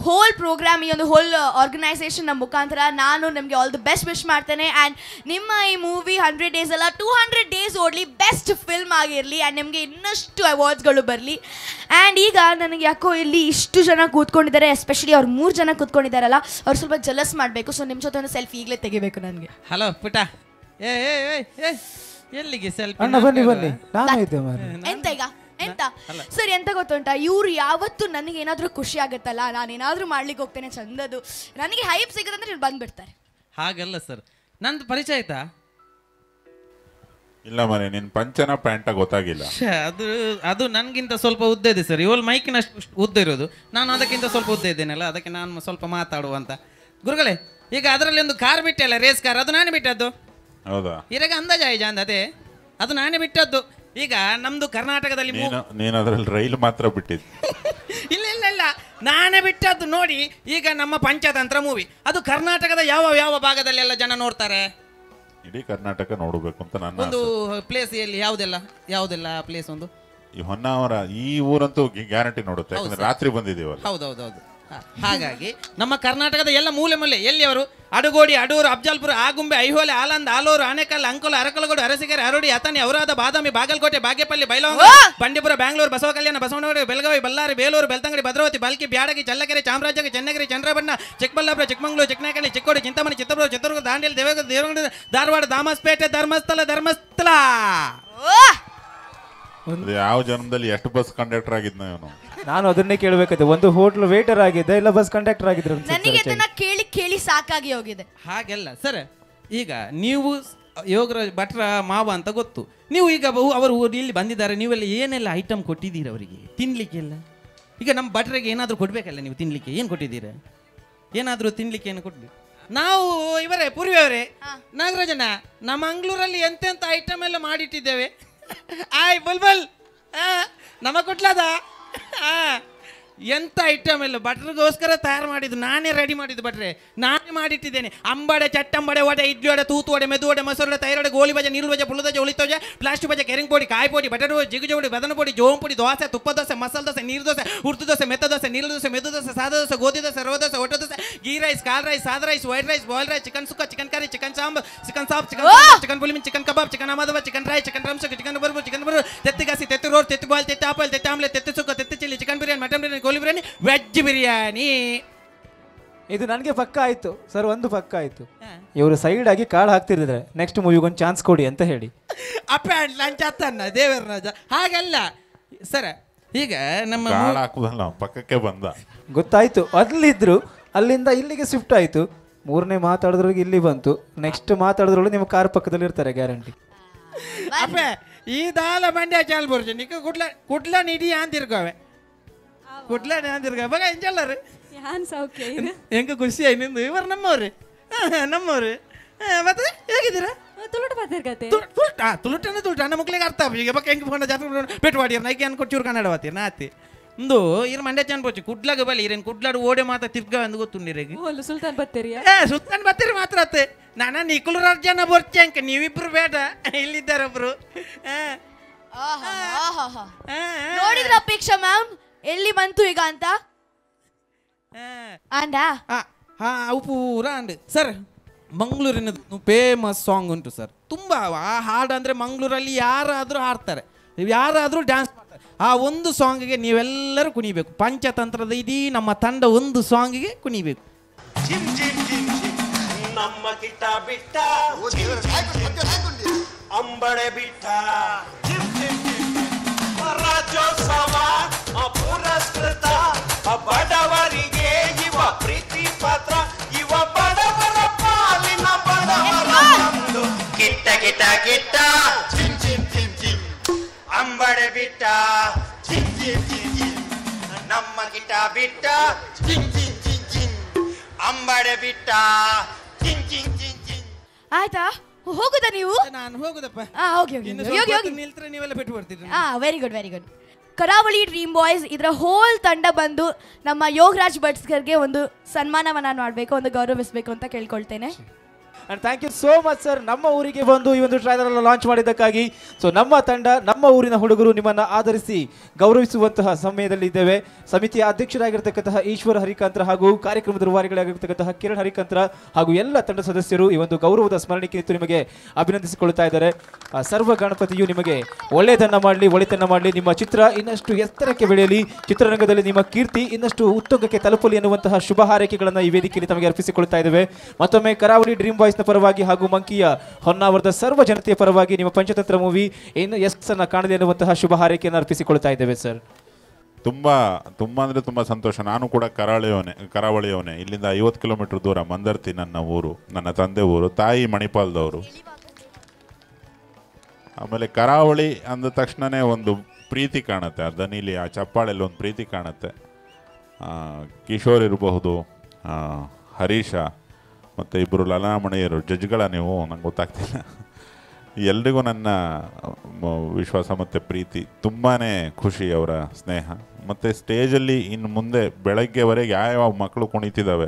ಹೋಲ್ ಪ್ರೋಗ್ರಾಮ್, ಈ ಒಂದು ಹೋಲ್ ಆರ್ಗನೈಸೇಷನ್ ನಮ್ಮ ಮುಖಾಂತರ ನಾನು ನಿಮಗೆ ಆಲ್ ದಿ ಬೆಸ್ಟ್ ವಿಶ್ ಮಾಡ್ತೇನೆ. ಆ್ಯಂಡ್ ನಿಮ್ಮ ಈ ಮೂವಿ 100 ಡೇಸ್ ಅಲ್ಲ 200 ಡೇಸ್ ಓಡಲಿ, ಬೆಸ್ಟ್ ಫಿಲ್ಮ್ ಆಗಿರಲಿ, ಆ್ಯಂಡ್ ನಿಮಗೆ ಇನ್ನಷ್ಟು ಅವಾರ್ಡ್ಸ್ಗಳು ಬರಲಿ. ಆ್ಯಂಡ್ ಈಗ ನನಗೆ ಯಾಕೋ ಇಲ್ಲಿ ಇಷ್ಟು ಜನ ಕೂತ್ಕೊಂಡಿದ್ದಾರೆ, ಎಸ್ಪೆಷಲಿ ಅವ್ರು 3 ಜನ ಕೂತ್ಕೊಂಡಿದ್ದಾರಲ್ಲ, ಅವ್ರು ಸ್ವಲ್ಪ ಜಲಸ್ ಮಾಡಬೇಕು. ಸೊ ನಿಮ್ಮ ಜೊತೆ ಒಂದು ಸೆಲ್ಫಿ ಈಗಲೇ ತೆಗಿಬೇಕು ನನಗೆ. ಹಲೋ ಪುಟ, ಎಲ್ಲಿಗೆ ಸೆಲ್ಫಿ? ಅಣ್ಣ ಬನ್ನಿ ಬನ್ನಿ, ನಾನು ಇದ್ದೆ ಮಾರ್ರೆ. ಎಂತ ಈಗ ಎಂತ ಸರ್, ಎಂತ ಗೊತ್ತುಂಟಾ, ಇವ್ರು ಯಾವತ್ತು ನನಗೆ ಏನಾದರೂ ಖುಷಿ ಆಗುತ್ತಲ್ಲ, ನಾನೇನಾದರೂ ಮಾಡ್ಲಿಕ್ಕೆ ಹೋಗ್ತೇನೆ ಚಂದದು, ನನಗೆ ಹೈಪ್ ಸಿಗೋದಂದ್ರೆ ಇವ್ರು ಬಂದ್ಬಿಡ್ತಾರೆ. ಹಾಗಲ್ಲ ಸರ್, ನಂದು ಪರಿಚಯ ಆಯ್ತಾ? ಇಲ್ಲ ಮನೆ, ನಿನ್ನ ಪಂಚನ ಪ್ಯಾಂಟ ಗೊತ್ತಾಗಿಲ್ಲ. ಅದು ನನಗಿಂತ ಸ್ವಲ್ಪ ಉದ್ದ ಇದೆ ಸರ್. ಇವಳು ಮೈಕಿನಷ್ಟು ಉದ್ದ ಇರೋದು, ನಾನು ಅದಕ್ಕಿಂತ ಸ್ವಲ್ಪ ಉದ್ದ ಇದ್ದೇನಲ್ಲ, ಅದಕ್ಕೆ ನಾನು ಸ್ವಲ್ಪ ಮಾತಾಡುವಂತ. ಗುರುಗಳೇ, ಈಗ ಅದರಲ್ಲಿ ಒಂದು ಕಾರ್ ಬಿಟ್ಟಲ್ಲ, ರೇಸ್ ಕಾರ್, ಅದು ನಾನೇ ಬಿಟ್ಟದ್ದು. ಹೌದಾ? ಇರಾಗ ಅಂದಾಜಾಯಿ ಜಾಂದತೆ, ಅದು ನಾನೇ ಬಿಟ್ಟದ್ದು. ಈಗ ನಮ್ದು ಕರ್ನಾಟಕದಲ್ಲಿ ನೀನು ಅದರಲ್ಲಿ ರೈಲು ಮಾತ್ರ ಬಿಟ್ಟಿದ್ದು. ಇಲ್ಲ ಇಲ್ಲ ಇಲ್ಲ, ನಾನೇ ಬಿಟ್ಟದ್ದು. ನೋಡಿ, ಈಗ ನಮ್ಮ ಪಂಚತಂತ್ರ ಮೂವಿ ಅದು ಕರ್ನಾಟಕದ ಯಾವ ಯಾವ ಭಾಗದಲ್ಲಿ ಎಲ್ಲ ಜನ ನೋಡ್ತಾರೆ? ಇಡೀ ಕರ್ನಾಟಕ ನೋಡಬೇಕು ಅಂತ ನನ್ನ ಒಂದು ಪ್ಲೇಸ್ ಎಲ್ಲಿ, ಯಾವುದೆಲ್ಲ ಪ್ಲೇಸ್? ಒಂದು ಈ ಹೊನ್ನಾವರ, ಈ ಊರಂತೂ ಗ್ಯಾರಂಟಿ ನೋಡುತ್ತೆ, ಯಾಕಂದ್ರೆ ರಾತ್ರಿ ಬಂದಿದ್ದೀವಲ್ಲ. ಹೌದೌದೌದು. ಹಾಗಾಗಿ ನಮ್ಮ ಕರ್ನಾಟಕದ ಎಲ್ಲ ಮೂಲೆ ಮೂಲೆ ಎಲ್ಲಿಯವರು, ಅಡುಗೋಡಿ, ಅಡೂರು, ಅಫ್ಜಲ್ಪುರ, ಆಗುಂಬೆ, ಐಹೊಳೆ, ಆಲಂದ, ಆಲೂರು, ಆನೇಕಲ್, ಅಂಕೋಲ, ಅರಕಲಗೋಡು, ಅರಸೀಕೆರೆ, ಅರೋಡಿ, ಅಥಣಿ, ಔರಾದ, ಬಾದಾಮಿ, ಬಾಗಲಕೋಟೆ, ಬಾಗೇಪಲ್ಲಿ, ಬೈಲಹೊಂಗಲ, ಬಂಡೀಪುರ, ಬ್ಯಾಂಗ್ಳೂರು, ಬಸವ ಕಲ್ಯಾಣ, ಬಸವನಗುಡಿ, ಬೆಳಗಾವಿ, ಬಳ್ಳಾರಿ, ಬೇಲೂರು, ಬೆಳ್ತಂಗಡಿ, ಭದ್ರಾವತಿ, ಬಲ್ಕಿ, ಬ್ಯಾಡಗಿ, ಚಳ್ಳಕೆರೆ, ಚಾಮರಾಜನಗರ, ಚನ್ನಗಿರಿ, ಚಂದ್ರಬಣ್ಣ, ಚಿಕ್ಕಬಳ್ಳಾಪುರ, ಚಿಕ್ಕಮಗಳೂರು, ಚಿಕ್ಕನಾಯಕನಹಳ್ಳಿ, ಚಿಕ್ಕೋಡಿ, ಚಿಂತಾಮಣಿ, ಚಿತ್ರದುರ್ಗ, ಚಿತ್ರದುರ್ಗ, ದಾಂಡೇಲಿ, ದೇವನಗರ, ಧಾರವಾಡ, ದಾಮಸ್ಪೇಟೆ, ಧರ್ಮಸ್ಥಳ. ಯಾವ ಜನ್ಮದಲ್ಲಿ ಎಷ್ಟು ಬಸ್ ಕಂಡಕ್ಟರ್ ಆಗಿದ್ನ ಇವನು? ನಾನು ಅದನ್ನೇ ಕೇಳಬೇಕಾಯ್ತು. ಒಂದು ಹೋಟ್ಲ್ ವೇಟರ್ ಆಗಿದ್ದೆ, ಇಲ್ಲ ಬಸ್ ಕಂಡಕ್ಟರ್ ಆಗಿದ್ರು? ನನಗೆ ಅದನ್ನ ಕೇಳಿ ಕೇಳಿ ಸಾಕಾಗಿ ಹೋಗಿದೆ. ಹಾಗೆಲ್ಲ ಸರ್, ಈಗ ನೀವು ಯೋಗರಾಜ್ ಭಟ್ರ ಮಾವ ಅಂತ ಗೊತ್ತು. ನೀವು ಈಗ ಅವರು ಇಲ್ಲಿ ಬಂದಿದ್ದಾರೆ, ನೀವೆಲ್ಲ ಏನೆಲ್ಲ ಐಟಮ್ ಕೊಟ್ಟಿದ್ದೀರ ಅವರಿಗೆ ತಿನ್ಲಿಕ್ಕೆಲ್ಲ? ಈಗ ನಮ್ಮ ಭಟ್ರಿಗೆ ಏನಾದರೂ ಕೊಡ್ಬೇಕಲ್ಲ ನೀವು ತಿನ್ಲಿಕ್ಕೆ, ಏನು ಕೊಟ್ಟಿದ್ದೀರ? ಏನಾದರೂ ತಿನ್ಲಿಕ್ಕೆ ಏನು ಕೊಡ್ಬೇಕು? ನಾವು ಇವರೇ ಪೂರ್ವಿ ಅವರೇ, ನಾಗರಾಜನ, ನಮ್ಮ ಮಂಗಳೂರಲ್ಲಿ ಎಂತೆಂಥ ಐಟಮ್ ಎಲ್ಲ ಮಾಡಿಟ್ಟಿದ್ದೇವೆ. ಆಯ್ ಬಲ್ಬಲ್ ನಮ್ಮ ಕೊಟ್ಲದ ಎಂತ ಐಟಮ್ ಎಲ್ಲ ಭಟ್ರಿಗೋಸ್ಕರ ತಯಾರು ಮಾಡಿದ್ದು, ನಾನೇ ರೆಡಿ ಮಾಡಿದ್ದು ಭಟ್ರೆ, ನಾನೇ ಮಾಡಿಟ್ಟಿದ್ದೇನೆ. ಅಂಬಡೆ, ಚಟ್ಟಂಬಡೆ, ವಡೆ, ಇಡ್ಲಿ ವಡೆ, ತೂತು ವಡೆ, ಮೆದು ವಡೆ, ಮೊಸರು ವಡೆ, ತೈರಡೆ, ಗೋಳಿ ಬಜೆ, ನೀರು ಬಜೆ, ಪುಲ್ಲದಜೆ, ಉಳಿತೋಜೆ, ಪ್ಲಾಸ್ಟಿಕ್ ಬಜೆ, ಕೆರಿಂಗ್ ಪೊಡಿ, ಕಾಯಿ ಪೊಡಿ, ಬಟಾಟೆ ಪೊಡಿ, ಜಿಗುಜೆ ಪೊಡಿ, ಬದನ ಪೊಡಿ, ಜೋಮ್ ಪುಡಿ, ದೋಸೆ, ತುಪ್ಪ ದೋಸೆ, ಮಸಾಲೆ ದೋಸೆ, ನೀರು ದೋಸೆ, ಉರ್ದು ದೋಸೆ, ಮೆತ್ತ ದೋಸೆ, ನೀರು ದೋಸೆ, ಮೆದು ದೋಸೆ, ಸಾದಾ ದೋಸೆ, ಗೋಧಿ ದೋಸೆ, ರವೆ ದೋಸೆ, ಒಟ್ಟು ದೋಸೆ, ಗೀ ರೈಸ್, ಕಾಲ್ ರೈಸ್, ಸಾದಾ rice, white rice, boil rice, chicken sukka, chicken curry, chicken sambar, chicken soup, chicken ಪುಲಿಮಿನ್, ಚಿಕನ್ ಕಬಾಬ್, ಚಿಕನ್ ಅಮಾದವ, ಚಿಕನ್ ರೈ, ಚಿಕನ್ ರಮ್ಸ್, ಚಿಕನ್ ಬರ್ಬು, ಚಿಕನ್ ಬರು, ತೆತ್ತಿಗಾಸಿ, ತೆತ್ತಿ ರೋಡ್, ತೆತ್ತಿ ಬಾಯ್ಲ್, ತೆತ್ತಿ ಆಪಲ್, ತೆತ್ತಿ ಆಮ್ಲೆಟ್, ತೆತ್ತಿ ಸುಕ್ಕ, ತೆತ್ತಿ chilli, chicken biryani, mutton biryani, ಗೋಲಿ ಬಿರಿಯಾನಿ, ವೆಜ್ ಬಿರಿಯಾನಿ. ಇದು ನನಗೆ ಪಕ್ಕ ಆಯ್ತು ಸರ್, ಒಂದು ಪಕ್ಕ ಆಯ್ತು. ಇವರು ಸೈಡ್ ಆಗಿ ಕಾರ್ಡ್ ಹಾಕ್ತಿರ್ತಾರೆ, ನೆಕ್ಸ್ಟ್ ಮೂವಿಗೆ ಒಂದು ಚಾನ್ಸ್ ಕೊಡಿ ಅಂತ ಹೇಳಿ. ಅಪ್ಪ ಲಂಚ ಅತ್ತನ್ನ ದೇವರ ರಾಜ ಹಾಗಲ್ಲ ಸರ್. ಈಗ ನಮ್ಮ ಹಾಕುದಲ್ಲ, ಪಕ್ಕಕ್ಕೆ ಬಂದ ಗೊತ್ತಾಯ್ತು, ಅಲ್ಲಿದ್ರು, ಅಲ್ಲಿಂದ ಇಲ್ಲಿಗೆ ಶಿಫ್ಟ್ ಆಯ್ತು. 3ನೇ ಮಾತಾಡಿದ್ರೊಳಗೆ ಇಲ್ಲಿ ಬಂತು, ನೆಕ್ಸ್ಟ್ ಮಾತಾಡಿದ್ರೊಳಗೆ ನಿಮ್ಮ ಕಾರ್ ಪಕ್ಕದಲ್ಲಿ ಇರ್ತಾರೆ ಗ್ಯಾರಂಟಿ. ಅಪ್ಪ ಈ ದಾಲ ಮಂಡ್ಯ ಚಾಲ್ ಬರ್ಜಿ ನಿಕ್ಕ ಕುಡ್ಲ ನಿಡಿ ಅಂತಿರ್ಕವೆ, ಕುಡ್ಲ ಅಂತಿರ್ಕ ಬಗ ಎಂಜಲ್ಲರು ಹೆಂಗ ಖುಷಿ ಆಯ್ತು ನಿಂದು. ಇವರು ನಮ್ಮವ್ರೆ, ನಮ್ಮವ್ರೆ. ಮತ್ತೆ ಹೇಗಿದ್ದೀರಾ? ತುಳುಟನ ನನ್ನ ಮಕ್ಳಿಗೆ ಅರ್ಥ ಈಗ ಬಕ್ಕ ಹೆಂಗೆ ಫೋನ್ ಜಾತ್ರೆ ಪೆಟ್ವಾಡಿಯರ್ ನೈಕೆ ಅನ್ಕೊಟ್ಟು ಚೂರು ಕನ್ನಡ ಬಾತಿ ನಾತಿ ಇಂದು ಇರ್ ಮಂಡ್ಯ ಚಂದ ಪೋಚು ಕುಡ್ಲಾಗ ಬಲಿ ಇರೇನು ಕುಡ್ಲಾಡು ಓಡೆ ಮಾತಾ ತಿರ್ಗ ಅಂದು ಗೊತ್ತುಂಡಿರೇಗಿ ಸುಲ್ತಾನ್ ಬತ್ತೇರಿ ಸುಲ್ತಾನ್ ಬತ್ತೀರಿ ಮಾತ್ರ ಅತ್ತೆ ನಾನ ನಿಖುಲ್ ಜನ ಬರ್ಚೆ ಅಂಕ ನೀವಿಬ್ರು ಬೇಡ ಇಲ್ಲಿದ್ದಾರೊಬ್ರು. ನೋಡಿದ್ರ ಅಪೇಕ್ಷಾ ಮ್ಯಾಮ್ ಎಲ್ಲಿ ಬಂತು ಈಗ ಅಂತ ಅಂಡ ಅವು ಪೂರ ಅಂಡ್ ಸರ್ ಮಂಗಳೂರಿನ ಫೇಮಸ್ ಸಾಂಗ್ ಉಂಟು ಸರ್. ತುಂಬ ಆ ಹಾಡು ಅಂದರೆ ಮಂಗಳೂರಲ್ಲಿ ಯಾರಾದರೂ ಹಾಡ್ತಾರೆ, ನೀವು ಯಾರಾದರೂ ಡ್ಯಾನ್ಸ್ ಮಾಡ್ತಾರೆ. ಆ ಒಂದು ಸಾಂಗಿಗೆ ನೀವೆಲ್ಲರೂ ಕುಣಿಬೇಕು. ಪಂಚತಂತ್ರದ ಇಡೀ ನಮ್ಮ ತಂಡ ಒಂದು ಸಾಂಗಿಗೆ ಕುಣಿಬೇಕು. ನಮ್ಮ ಗಿಟ್ಟ ಬಿಟ್ಟ ಅಂಬಡೆ ಬಿಟ್ಟ ರಾಜ್ಯೋತ್ಸವ ಪುರಸ್ಕೃತ ಬಡವರಿಗೆ ಇವ ಪ್ರೀತಿ ಪತ್ರ ಇವ ಬಡವರ ಪಾಲಿನ ಬಡವರ ಬಂದು ಗಿಟ್ಟ ಗಿಟ್ಟ ಗಿಟ್ಟ ಚಿಮ್ ಚಿಮ್ ಚಿಮ್ ಚಿಮ್ ಅಂಬಡೆ ಬಿಟ್ಟ ಚಿಮ್ ಚಿಮ್ ಚಿಮ್ ಚಿಮ್ ನಮ್ಮ ಗಿಟ್ಟ ಬಿಟ್ಟ ಚಿಮ್ ಚಿಮ್ ಚಿಮ್ ಚಿಮ್ ಅಂಬಡೆ ಬಿಟ್ಟ ಚಿಮ್ ಚಿಮ್ ಚಿಮ್ ಚಿಮ್. ಆಯ್ತಾ ಹೋಗುದಾ ನೀವು? ನಾನು ಹೋಗುದಪ್ಪ. ನಿಲ್ತ್ರೆ ನೀವೆಲ್ಲ ಬಿಟ್ಟು ಬರ್ತೀರಿ. Very good very good. ಕರಾವಳಿ ಡ್ರೀಮ್ ಬಾಯ್ಸ್ ಇದರ ಹೋಲ್ ತಂಡ ಬಂದು ನಮ್ಮ ಯೋಗರಾಜ್ ಭಟ್ಸ್ಕರ್ಗೆ ಒಂದು ಸನ್ಮಾನವನ್ನ ಮಾಡಬೇಕು, ಒಂದು ಗೌರವಿಸಬೇಕು ಅಂತ ಕೇಳ್ಕೊಳ್ತೇನೆ. And thank you so much sir, ನಮ್ಮ ಊರಿಗೆ ಬಂದು ಈ ಒಂದು ಟ್ರೈಲರ್ ಲಾಂಚ್ ಮಾಡಿದ್ದಕ್ಕಾಗಿ. ಸೊ ನಮ್ಮ ತಂಡ, ನಮ್ಮ ಊರಿನ ಹುಡುಗರು ನಿಮ್ಮನ್ನು ಆಧರಿಸಿ ಗೌರವಿಸುವಂತಹ ಸಮಯದಲ್ಲಿ ಇದ್ದೇವೆ. ಸಮಿತಿಯ ಅಧ್ಯಕ್ಷರಾಗಿರ್ತಕ್ಕಂತಹ ಈಶ್ವರ ಹರಿಕಾಂತ್ರ ಹಾಗೂ ಕಾರ್ಯಕ್ರಮದ ರೂವಾರಿಗಳಾಗಿರ್ತಕ್ಕಂತಹ ಕಿರಣ್ ಹರಿಕಾಂತ್ರ ಹಾಗೂ ಎಲ್ಲ ತಂಡ ಸದಸ್ಯರು ಈ ಒಂದು ಗೌರವದ ಸ್ಮರಣೆಗೆ ನಿಮಗೆ ಅಭಿನಂದಿಸಿಕೊಳ್ತಾ ಇದ್ದಾರೆ. ಸರ್ವ ಗಣಪತಿಯು ನಿಮಗೆ ಒಳ್ಳೆಯದನ್ನು ಮಾಡಲಿ, ಒಳಿತನ್ನು ಮಾಡಲಿ, ನಿಮ್ಮ ಚಿತ್ರ ಇನ್ನಷ್ಟು ಎತ್ತರಕ್ಕೆ ಬೆಳೆಯಲಿ, ಚಿತ್ರರಂಗದಲ್ಲಿ ನಿಮ್ಮ ಕೀರ್ತಿ ಇನ್ನಷ್ಟು ಉತ್ತುಂಗಕ್ಕೆ ತಲುಪಲಿ ಎನ್ನುವಂತಹ ಶುಭ ಹಾರೈಕೆಗಳನ್ನು ಈ ವೇದಿಕೆಯಲ್ಲಿ ತಮಗೆ ಅರ್ಪಿಸಿಕೊಳ್ತಾ ಇದ್ದೇವೆ. ಮತ್ತೊಮ್ಮೆ ಕರಾವಳಿ ಡ್ರೀಮ್ ಬಾಯ್ಸ್ ಪರವಾಗಿ ಹಾಗೂ ಮಂಕಿಯ ಹೊನ್ನಾವರದ ಸರ್ವ ಜನತೆಯ ಪರವಾಗಿ ನಿಮ್ಮ ಪಂಚತಂತ್ರ ಮೂವಿ ಇನ್ನು ಯಶಸ್ಸನ್ನು ಕಾಣಲಿ ಎನ್ನುವಂತಹ ಶುಭ ಹಾರೈಕೆಯನ್ನು ಅರ್ಪಿಸಿಕೊಳ್ತಾ ಇದ್ದೇವೆ ಸರ್. ತುಂಬ ಅಂದರೆ ತುಂಬ ಸಂತೋಷ. ನಾನು ಕೂಡ ಕರಾವಳಿಯವನೇ. ಇಲ್ಲಿಂದ 50 ಕಿಲೋಮೀಟರ್ ದೂರ ಮಂದರ್ತಿ ನನ್ನ ಊರು, ನನ್ನ ತಂದೆ ಊರು, ತಾಯಿ ಮಣಿಪಾಲದವರು. ಆಮೇಲೆ ಕರಾವಳಿ ಅಂದ ತಕ್ಷಣವೇ ಒಂದು ಪ್ರೀತಿ ಕಾಣುತ್ತೆ, ಆ ದನಿಲಿ ಆ ಚಪ್ಪಾಳೆಲ್ಲಿ ಒಂದು ಪ್ರೀತಿ ಕಾಣುತ್ತೆ. ಕಿಶೋರ್ ಇರಬಹುದು, ಹರೀಶ ಮತ್ತು ಇಬ್ಬರು ಲಲಾಮಣಿಯರು ಜಡ್ಜ್ಗಳ ನೀವು ನಂಗೆ ಗೊತ್ತಾಗ್ತಿಲ್ಲ. ಎಲ್ರಿಗೂ ನನ್ನ ವಿಶ್ವಾಸ ಮತ್ತು ಪ್ರೀತಿ. ತುಂಬಾ ಖುಷಿ ಅವರ ಸ್ನೇಹ. ಮತ್ತು ಸ್ಟೇಜಲ್ಲಿ ಇನ್ನು ಮುಂದೆ ಬೆಳಗ್ಗೆವರೆಗೆ ಯಾವ ಮಕ್ಕಳು ಕುಣಿತಿದ್ದಾವೆ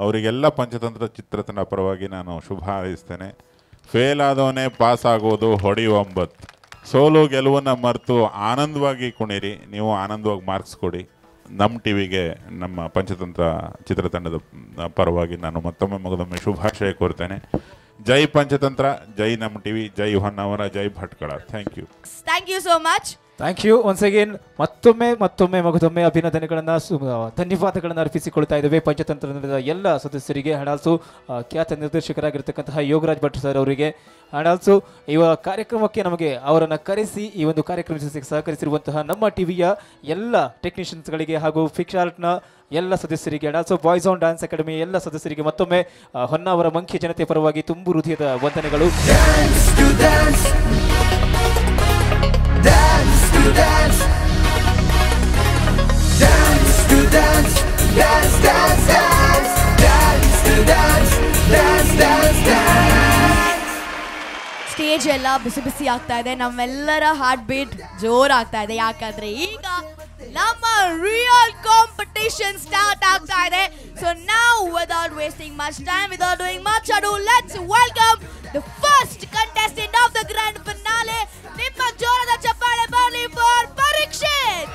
ಅವರಿಗೆಲ್ಲ ಪಂಚತಂತ್ರ ಚಿತ್ರತಂಡ ಪರವಾಗಿ ನಾನು ಶುಭ ಹಾರೈಸ್ತೇನೆ. ಫೇಲ್ ಆದವನೇ ಪಾಸ್ ಆಗೋದು ಹೊಡೆಯುವ 9. ಸೋಲು ಗೆಲುವನ್ನು ಮರೆತು ಆನಂದವಾಗಿ ಕುಣಿರಿ. ನೀವು ಆನಂದವಾಗಿ ಮಾರ್ಕ್ಸ್ ಕೊಡಿ. ನಮ್ಮ ಟಿವಿಗೆ, ನಮ್ಮ ಪಂಚತಂತ್ರ ಚಿತ್ರತಂಡದ ಪರವಾಗಿ ನಾನು ಮತ್ತೊಮ್ಮೆ ಶುಭಾಶಯ ಕೋರ್ತೇನೆ. ಜೈ ಪಂಚತಂತ್ರ, ಜೈ ನಮ್ಮ ಟಿವಿ, ಜೈ ಹೊನ್ನಾವರ, ಜೈ Bhatkal. Thank you. Thank you so much. Thank you once again. ಮತ್ತೊಮ್ಮೆ ಅಭಿನಂದನೆಗಳನ್ನು, ಧನ್ಯವಾದಗಳನ್ನು ಅರ್ಪಿಸಿಕೊಳ್ತಾ ಇದ್ದೇವೆ ಪಂಚತಂತ್ರದ ಎಲ್ಲ ಸದಸ್ಯರಿಗೆ. ಆ್ಯಂಡ್ ಆಲ್ಸೋ ಖ್ಯಾತ ನಿರ್ದೇಶಕರಾಗಿರ್ತಕ್ಕಂತಹ ಯೋಗರಾಜ್ ಭಟ್ ಸರ್ ಅವರಿಗೆ. ಆ್ಯಂಡ್ ಆಲ್ಸೋ ಈ ಕಾರ್ಯಕ್ರಮಕ್ಕೆ ನಮಗೆ ಅವರನ್ನು ಕರೆಸಿ ಈ ಒಂದು ಕಾರ್ಯಕ್ರಮ ಸಹಕರಿಸಿರುವಂತಹ ನಮ್ಮ ಟಿವಿಯ ಎಲ್ಲ ಟೆಕ್ನಿಷಿಯನ್ಸ್ಗಳಿಗೆ ಹಾಗೂ ಫಿಕ್ಷಾರ್ಟ್ನ ಎಲ್ಲ ಸದಸ್ಯರಿಗೆ, and also boys on dance academy ಎಲ್ಲ ಸದಸ್ಯರಿಗೆ ಮತ್ತೊಮ್ಮೆ ಹೊನ್ನಾವರ ಮಂಕಿ ಜನತೆ ಪರವಾಗಿ ತುಂಬು ಹೃದಯದ ವಂದನೆಗಳು. Dance to dance, dance to dance, dance dance dance, dance to dance, dance dance dance. Stage ಎಲ್ಲ ಬಿಸಿ ಬಿಸಿ ಆಗ್ತಾ ಇದೆ, ನಮ್ಮೆಲ್ಲರ ಹಾರ್ಟ್ ಬೀಟ್ ಜೋರಾಗ್ತಾ ಇದೆ. ಯಾಕಂದ್ರೆ ಈಗ ನಮ್ಮ ರಿಯಲ್ ಕಾಂಪಿಟಿಷನ್ ಸ್ಟಾರ್ಟ್ ಆಗ್ತಾ ಇದೆ. So now without wasting much time, without doing much ado, let's welcome the first contestant of the grand finale. ನಿಮ್ಮ ಜೋರದ ಚಪ್ಪಾಳೆ ಬರಲಿ ಫಾರ್ ಪರೀಕ್ಷಿತ್.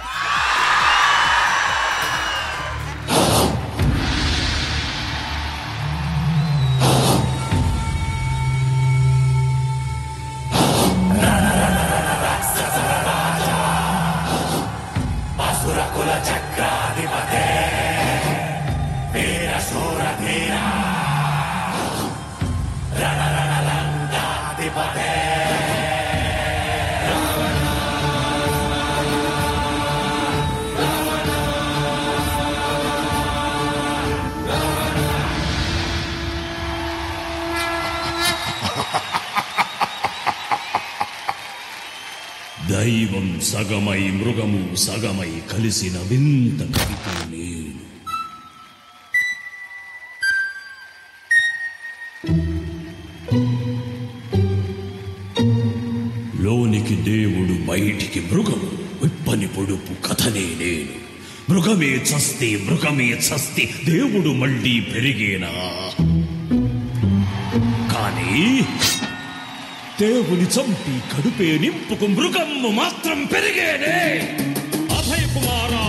ಕುಲ ಚಕ್ರಾಧಿಪತೆ ವೀರ ಶೂರ ಧೀರ ರಣರಣಲಂಕಾಧಿಪತೆ దైవం సగమై మృగము సగమై కలిసిన వింత కవిత నేను. లోనికి దేవుడు బయటికి మృగము విప్పని పొడుపు కథనే నేను. మృగమే చస్తే మృగమే చస్తే దేవుడు మళ్ళీ పెరిగేనా? కానీ దేవుని చంపి కడుపే నింపుకు మృగము మాత్రం పెరిగేనే. అభయ్ కుమారా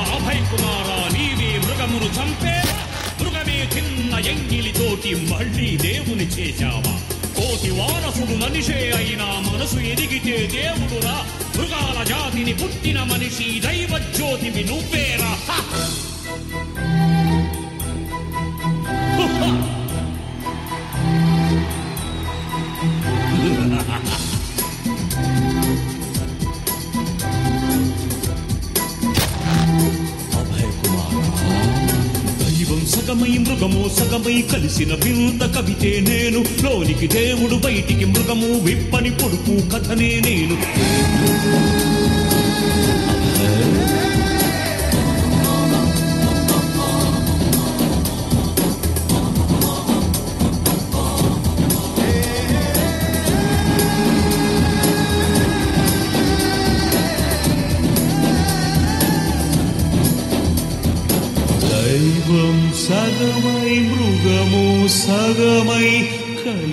నీవే మృగమును చంపేవా? మృగమే తిన్న ఎంగిలితోటి మళ్ళీ దేవుని చేశావా? కోటి వారసుడు మనిషే అయినా మనసు ఎదిగితే దేవుడురా. మృగాల జాతిని పుట్టిన మనిషి దైవ జ్యోతివి నువ్వేరా. అభయ కుమార, దైవం సగమై మృగము సగమై కలిసిన వింత కవితే నేను. లోనికి దేవుడు బయటికి మృగము విప్పని పొడుపు కథనే నేను. దైవం సగమై మృగము సగమై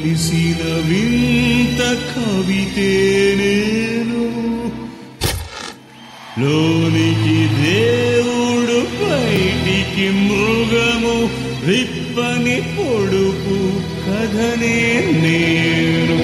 కలిసిన వింత కవితే నేను. లోనికి దేవుడు బయటికి మృగము విప్పని పొడుపు కథనే నేను.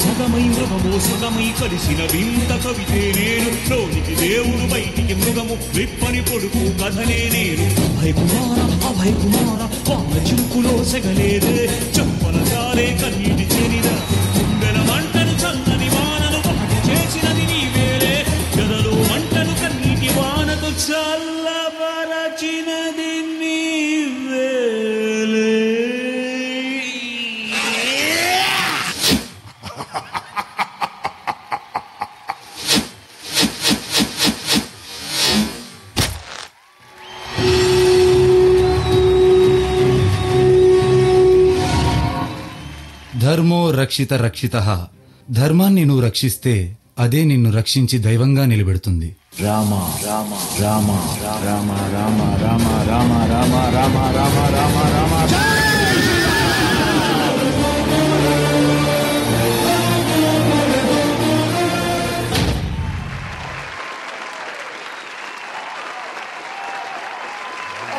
సగమై మృగము సగమై కలిసిన వింత కవితే నేను. లోనికి దేవుడు బయటికి మృగము విప్పని పొడుపు కథనే నేను. అభయ కుమార వాన చిరుకులో సెగలేదే. చెప్పల చాలే కన్నీటి చెరిన గుండెల మంటను చల్లని వానను ఒకటి చేసినది నీవేలే. గదలో మంటను కన్నీటి వానకు చల్లబరచినది నీవేలే. ధర్మో రక్షిత రక్షితః. ధర్మాన్ని నువ్వు రక్షిస్తే అదే నిన్ను రక్షించి దైవంగా నిలబెడుతుంది. Rama Rama Rama Rama Rama Rama Rama Rama Rama Rama Rama Rama.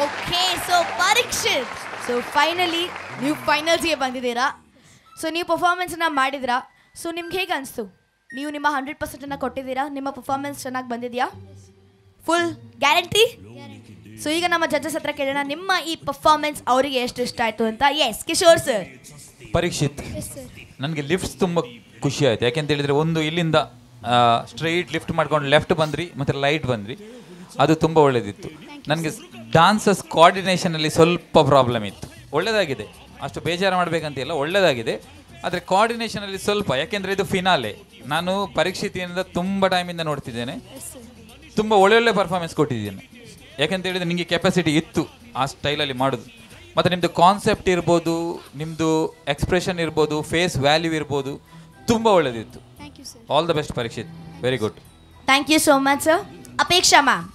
Okay, so Parikshit, so finally ನೀವು ಫೈನಲ್ಸ್ಗೆ ಬಂದಿದ್ದೀರಾ. ಸೊ ನೀವು ಪರ್ಫಾರ್ಮೆನ್ಸನ್ನ ಮಾಡಿದ್ರಾ. ಸೊ ನಿಮ್ಗೆ ಹೇಗೆ ಅನಿಸ್ತು? ನೀವು ನಿಮ್ಮ 100%ಅನ್ನು ಕೊಟ್ಟಿದ್ದೀರಾ. ನಿಮ್ಮ ಪರ್ಫಾರ್ಮೆನ್ಸ್ ಚೆನ್ನಾಗಿ ಬಂದಿದೆಯಾ? Full guarantee? ಸೊ ಈಗ ನಮ್ಮ ಜಡ್ಜಸ್ ಹತ್ರ ಕೇಳೋಣ, ನಿಮ್ಮ ಈ ಪರ್ಫಾರ್ಮೆನ್ಸ್ ಅವರಿಗೆ ಎಷ್ಟು ಇಷ್ಟ ಆಯಿತು ಅಂತ. S, Kishore sir. ಪರೀಕ್ಷಿತ್, ನನಗೆ ಲಿಫ್ಟ್ಸ್ ತುಂಬ ಖುಷಿ ಆಯಿತು. ಯಾಕೆಂತ ಹೇಳಿದರೆ, ಒಂದು ಇಲ್ಲಿಂದ ಸ್ಟ್ರೈಟ್ ಲಿಫ್ಟ್ ಮಾಡ್ಕೊಂಡು ಲೆಫ್ಟ್ ಬಂದ್ರಿ ಮತ್ತು ರೈಟ್ ಬಂದ್ರಿ, ಅದು ತುಂಬ ಒಳ್ಳೆಯದಿತ್ತು. ನನಗೆ ಡಾನ್ಸಸ್ ಕೋಆರ್ಡಿನೇಷನಲ್ಲಿ ಸ್ವಲ್ಪ ಪ್ರಾಬ್ಲಮ್ ಇತ್ತು. ಒಳ್ಳೆಯದಾಗಿದೆ, ಅಷ್ಟು ಬೇಜಾರು ಮಾಡಬೇಕಂತಿಲ್ಲ, ಒಳ್ಳೆಯದಾಗಿದೆ. ಆದರೆ ಕೋಆರ್ಡಿನೇಷನಲ್ಲಿ ಸ್ವಲ್ಪ, ಯಾಕೆಂದರೆ ಇದು ಫಿನಾಲೆ. ನಾನು ಪರೀಕ್ಷಿತಿಯಿಂದ ತುಂಬ ಟೈಮಿಂದ ನೋಡ್ತಿದ್ದೇನೆ, ತುಂಬ ಒಳ್ಳೊಳ್ಳೆ ಪರ್ಫಾರ್ಮೆನ್ಸ್ ಕೊಟ್ಟಿದ್ದೇನೆ. ಯಾಕೆಂತ ಹೇಳಿದರೆ ನಿಮಗೆ ಕೆಪಾಸಿಟಿ ಇತ್ತು ಆ ಸ್ಟೈಲಲ್ಲಿ ಮಾಡೋದು. ಮತ್ತು ನಿಮ್ಮದು ಕಾನ್ಸೆಪ್ಟ್ ಇರ್ಬೋದು, ನಿಮ್ಮದು ಎಕ್ಸ್ಪ್ರೆಷನ್ ಇರ್ಬೋದು, ಫೇಸ್ ವ್ಯಾಲ್ಯೂ ಇರ್ಬೋದು, ತುಂಬ ಒಳ್ಳೆಯದಿತ್ತು. All the best Parikshit, very good. Thank you so much sir. Apeksha ma'am,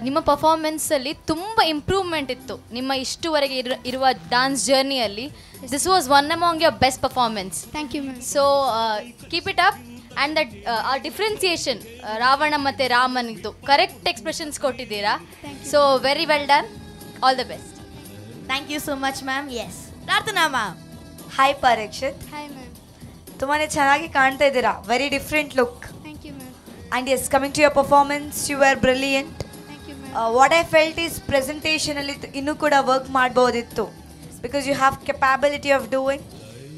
ನಿಮ್ಮ ಪರ್ಫಾರ್ಮೆನ್ಸಲ್ಲಿ ತುಂಬ ಇಂಪ್ರೂವ್ಮೆಂಟ್ ಇತ್ತು. ನಿಮ್ಮ ಇಷ್ಟುವರೆಗೆ ಇರುವ ಡಾನ್ಸ್ ಜರ್ನಿಯಲ್ಲಿ this was one among your best performance. Thank you ma'am. So keep it up. And that ಆ ಡಿಫ್ರೆನ್ಸಿಯೇಷನ್ ರಾವಣ ಮತ್ತು ರಾಮನಿದ್ದು ಕರೆಕ್ಟ್ ಎಕ್ಸ್ಪ್ರೆಷನ್ಸ್ ಕೊಟ್ಟಿದ್ದೀರಾ. So very well done, all the best. Thank you so much ma'am. Yes, Prarthana ma'am. Hi Parikshit. Hi ma'am. ತುಂಬಾ ಚೆನ್ನಾಗಿ ಕಾಣ್ತಾ ಇದ್ದೀರಾ. Very different look. Thank you ma'am. And yes, coming to your performance, you are brilliant. What I felt is ಪ್ರೆಸೆಂಟೇಷನಲ್ಲಿ ಇನ್ನೂ ಕೂಡ work ಮಾಡ್ಬೋದಿತ್ತು, because you have capability of doing.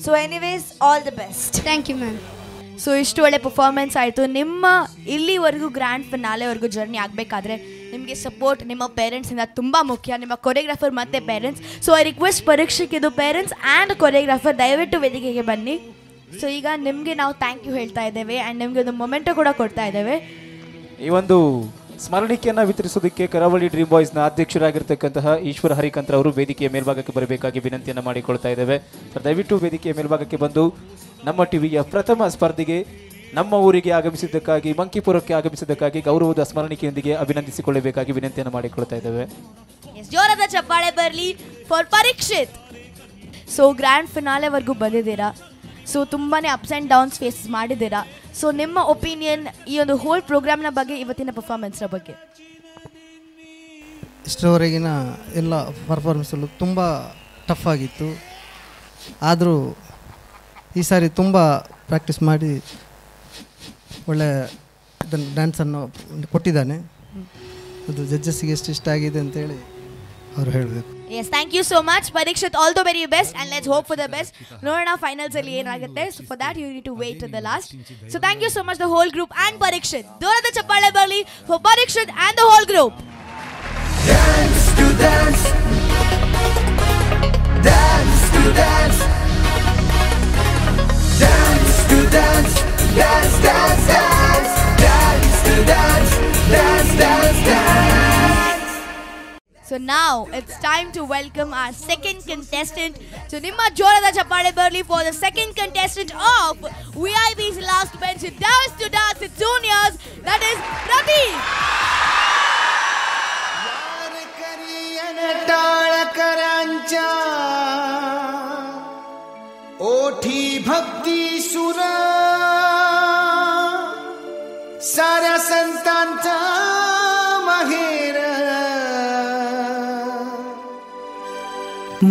So anyways, all the best. Thank you ma'am. So ಇಷ್ಟು ಒಳ್ಳೆ performance ಆಯಿತು. ನಿಮ್ಮ ಇಲ್ಲಿವರೆಗೂ grand ಫಿನಾಲೆವರೆಗೂ journey ಆಗಬೇಕಾದ್ರೆ ನಿಮಗೆ ಸಪೋರ್ಟ್ ನಿಮ್ಮ ಪೇರೆಂಟ್ಸಿಂದ ತುಂಬ ಮುಖ್ಯ, ನಿಮ್ಮ ಕೊರಿಯೋಗ್ರಾಫರ್ ಮತ್ತು ಪೇರೆಂಟ್ಸ್. ಸೊ ಐ ರಿಕ್ವೆಸ್ಟ್ ಪರೀಕ್ಷೆಗೆ ಇದು ಪೇರೆಂಟ್ಸ್ ಆ್ಯಂಡ್ ಕೊರಿಯೋಗ್ರಾಫರ್ ದಯವಿಟ್ಟು ವೇದಿಕೆಗೆ ಬನ್ನಿ. ಸೊ ಈಗ ನಿಮಗೆ ನಾವು ಥ್ಯಾಂಕ್ ಯು ಹೇಳ್ತಾ ಇದ್ದೇವೆ ಆ್ಯಂಡ್ ನಿಮಗೆ ಒಂದು ಮೊಮೆಂಟೋ ಕೂಡ ಕೊಡ್ತಾ ಇದ್ದೇವೆ. ಈ ಒಂದು ಸ್ಮರಣಿಕೆಯನ್ನು ವಿತರಿಸೋದಕ್ಕೆ ಕರಾವಳಿ ಡ್ರೀಮ್ ಬಾಯ್ಸ್ನ ಅಧ್ಯಕ್ಷರಾಗಿರ್ತಕ್ಕಂತಹ ಈಶ್ವರ ಹರಿಕಂತ್ರ ಅವರು ವೇದಿಕೆಯ ಮೇಲ್ಭಾಗಕ್ಕೆ ಬರಬೇಕಾಗಿ ವಿನಂತಿಯನ್ನು ಮಾಡಿಕೊಳ್ತಾ ಇದ್ದೇವೆ. ದಯವಿಟ್ಟು ವೇದಿಕೆಯ ಮೇಲ್ಭಾಗಕ್ಕೆ ಬಂದು ನಮ್ಮ ಟಿವಿಯ ಪ್ರಥಮ ಸ್ಪರ್ಧೆಗೆ ನಮ್ಮ ಊರಿಗೆ ಆಗಮಿಸಿದ್ದಕ್ಕಾಗಿ, ಮಂಕಿಪುರಕ್ಕೆ ಆಗಮಿಸಿದ್ದಕ್ಕಾಗಿ ಗೌರವದ ಸ್ಮರಣಿಕೆಯೊಂದಿಗೆ ಅಭಿನಂದಿಸಿಕೊಳ್ಳಬೇಕಾಗಿ ವಿನಂತಿಯನ್ನು ಮಾಡಿಕೊಳ್ತಾ ಇದ್ದೇವೆ. ಜೋರಾದ ಚಪ್ಪಾಳೆ ಬರಲಿ ಫಾರ್ ಪರೀಕ್ಷಿತ್. ಸೊ ಗ್ರ್ಯಾಂಡ್ ಫಿನಾಲೆವರೆಗೂ ಬಂದಿದ್ದೀರಾ. ಸೊ ತುಂಬಾ ಅಪ್ಸ್ ಆ್ಯಂಡ್ ಡೌನ್ಸ್ ಫೇಸ್ ಮಾಡಿದ್ದೀರಾ. ಸೊ ನಿಮ್ಮ ಒಪಿನಿಯನ್ ಈ ಒಂದು ಹೋಲ್ ಪ್ರೋಗ್ರಾಮ್ನ ಬಗ್ಗೆ, ಇವತ್ತಿನ ಪರ್ಫಾರ್ಮೆನ್ಸ್ನ ಬಗ್ಗೆ? ಇಷ್ಟರವರೆಗಿನ ಎಲ್ಲ ಪರ್ಫಾರ್ಮೆನ್ಸಲ್ಲೂ ತುಂಬ ಟಫ್ ಆಗಿತ್ತು. ಆದರೂ ಈ ಸಾರಿ ತುಂಬ ಪ್ರಾಕ್ಟೀಸ್ ಮಾಡಿ ಒಳ್ಳೆ ಇದನ್ನು ಡ್ಯಾನ್ಸನ್ನು ಕೊಟ್ಟಿದ್ದಾನೆ. ಅದು ಜಡ್ಜಸ್ಸಿಗೆ ಎಷ್ಟು ಇಷ್ಟ ಆಗಿದೆ ಅಂತೇಳಿ ಅವರು ಹೇಳಬೇಕು. Yes, thank you so much Parikshit. All the very best and let's hope for the best. ನೋಡೋಣ ಫೈನಲ್ಸ್ ಅಲ್ಲಿ ಏನಾಗುತ್ತೆ. So for that you need to wait till the last. So thank you so much the whole group and Parikshit. ಜೋರಾದ ಚಪ್ಪಾಳೆ ಬರಲಿ for Parikshit and the whole group. Dance to dance, dance to dance, dance to dance, dance dance dance, dance to dance, dance dance dance. So now it's time to welcome our second contestant. So nimma jorada chappale barli for the second contestant of VIP's Last Bench Dance to Dance with Juniors, that is Pradeep. यार करियन टाळ करांच्या ओठी भक्ती सुरा साऱ्या संतांचा माहेर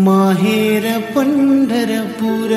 माहेर पंढरपूर.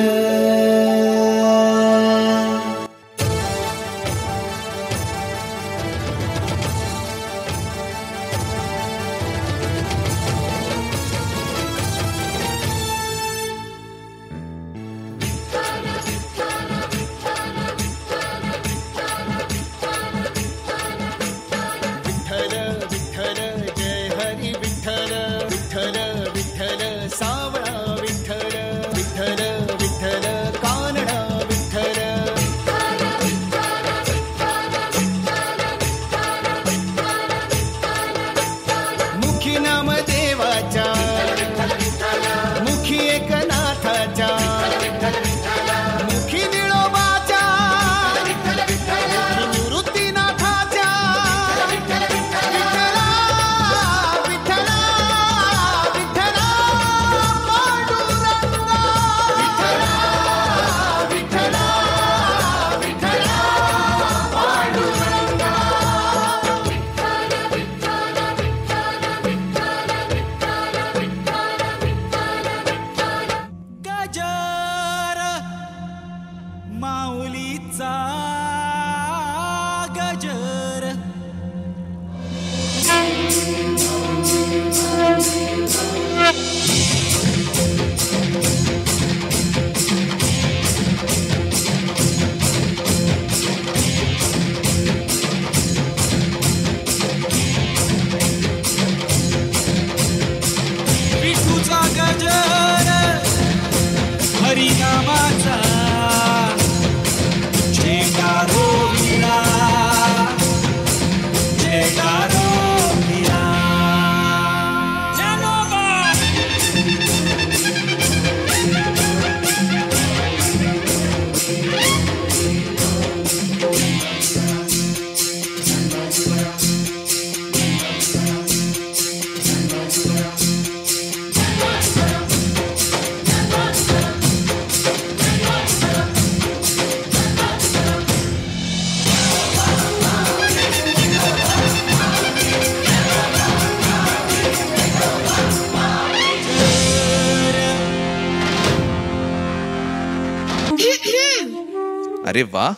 अरे वाह,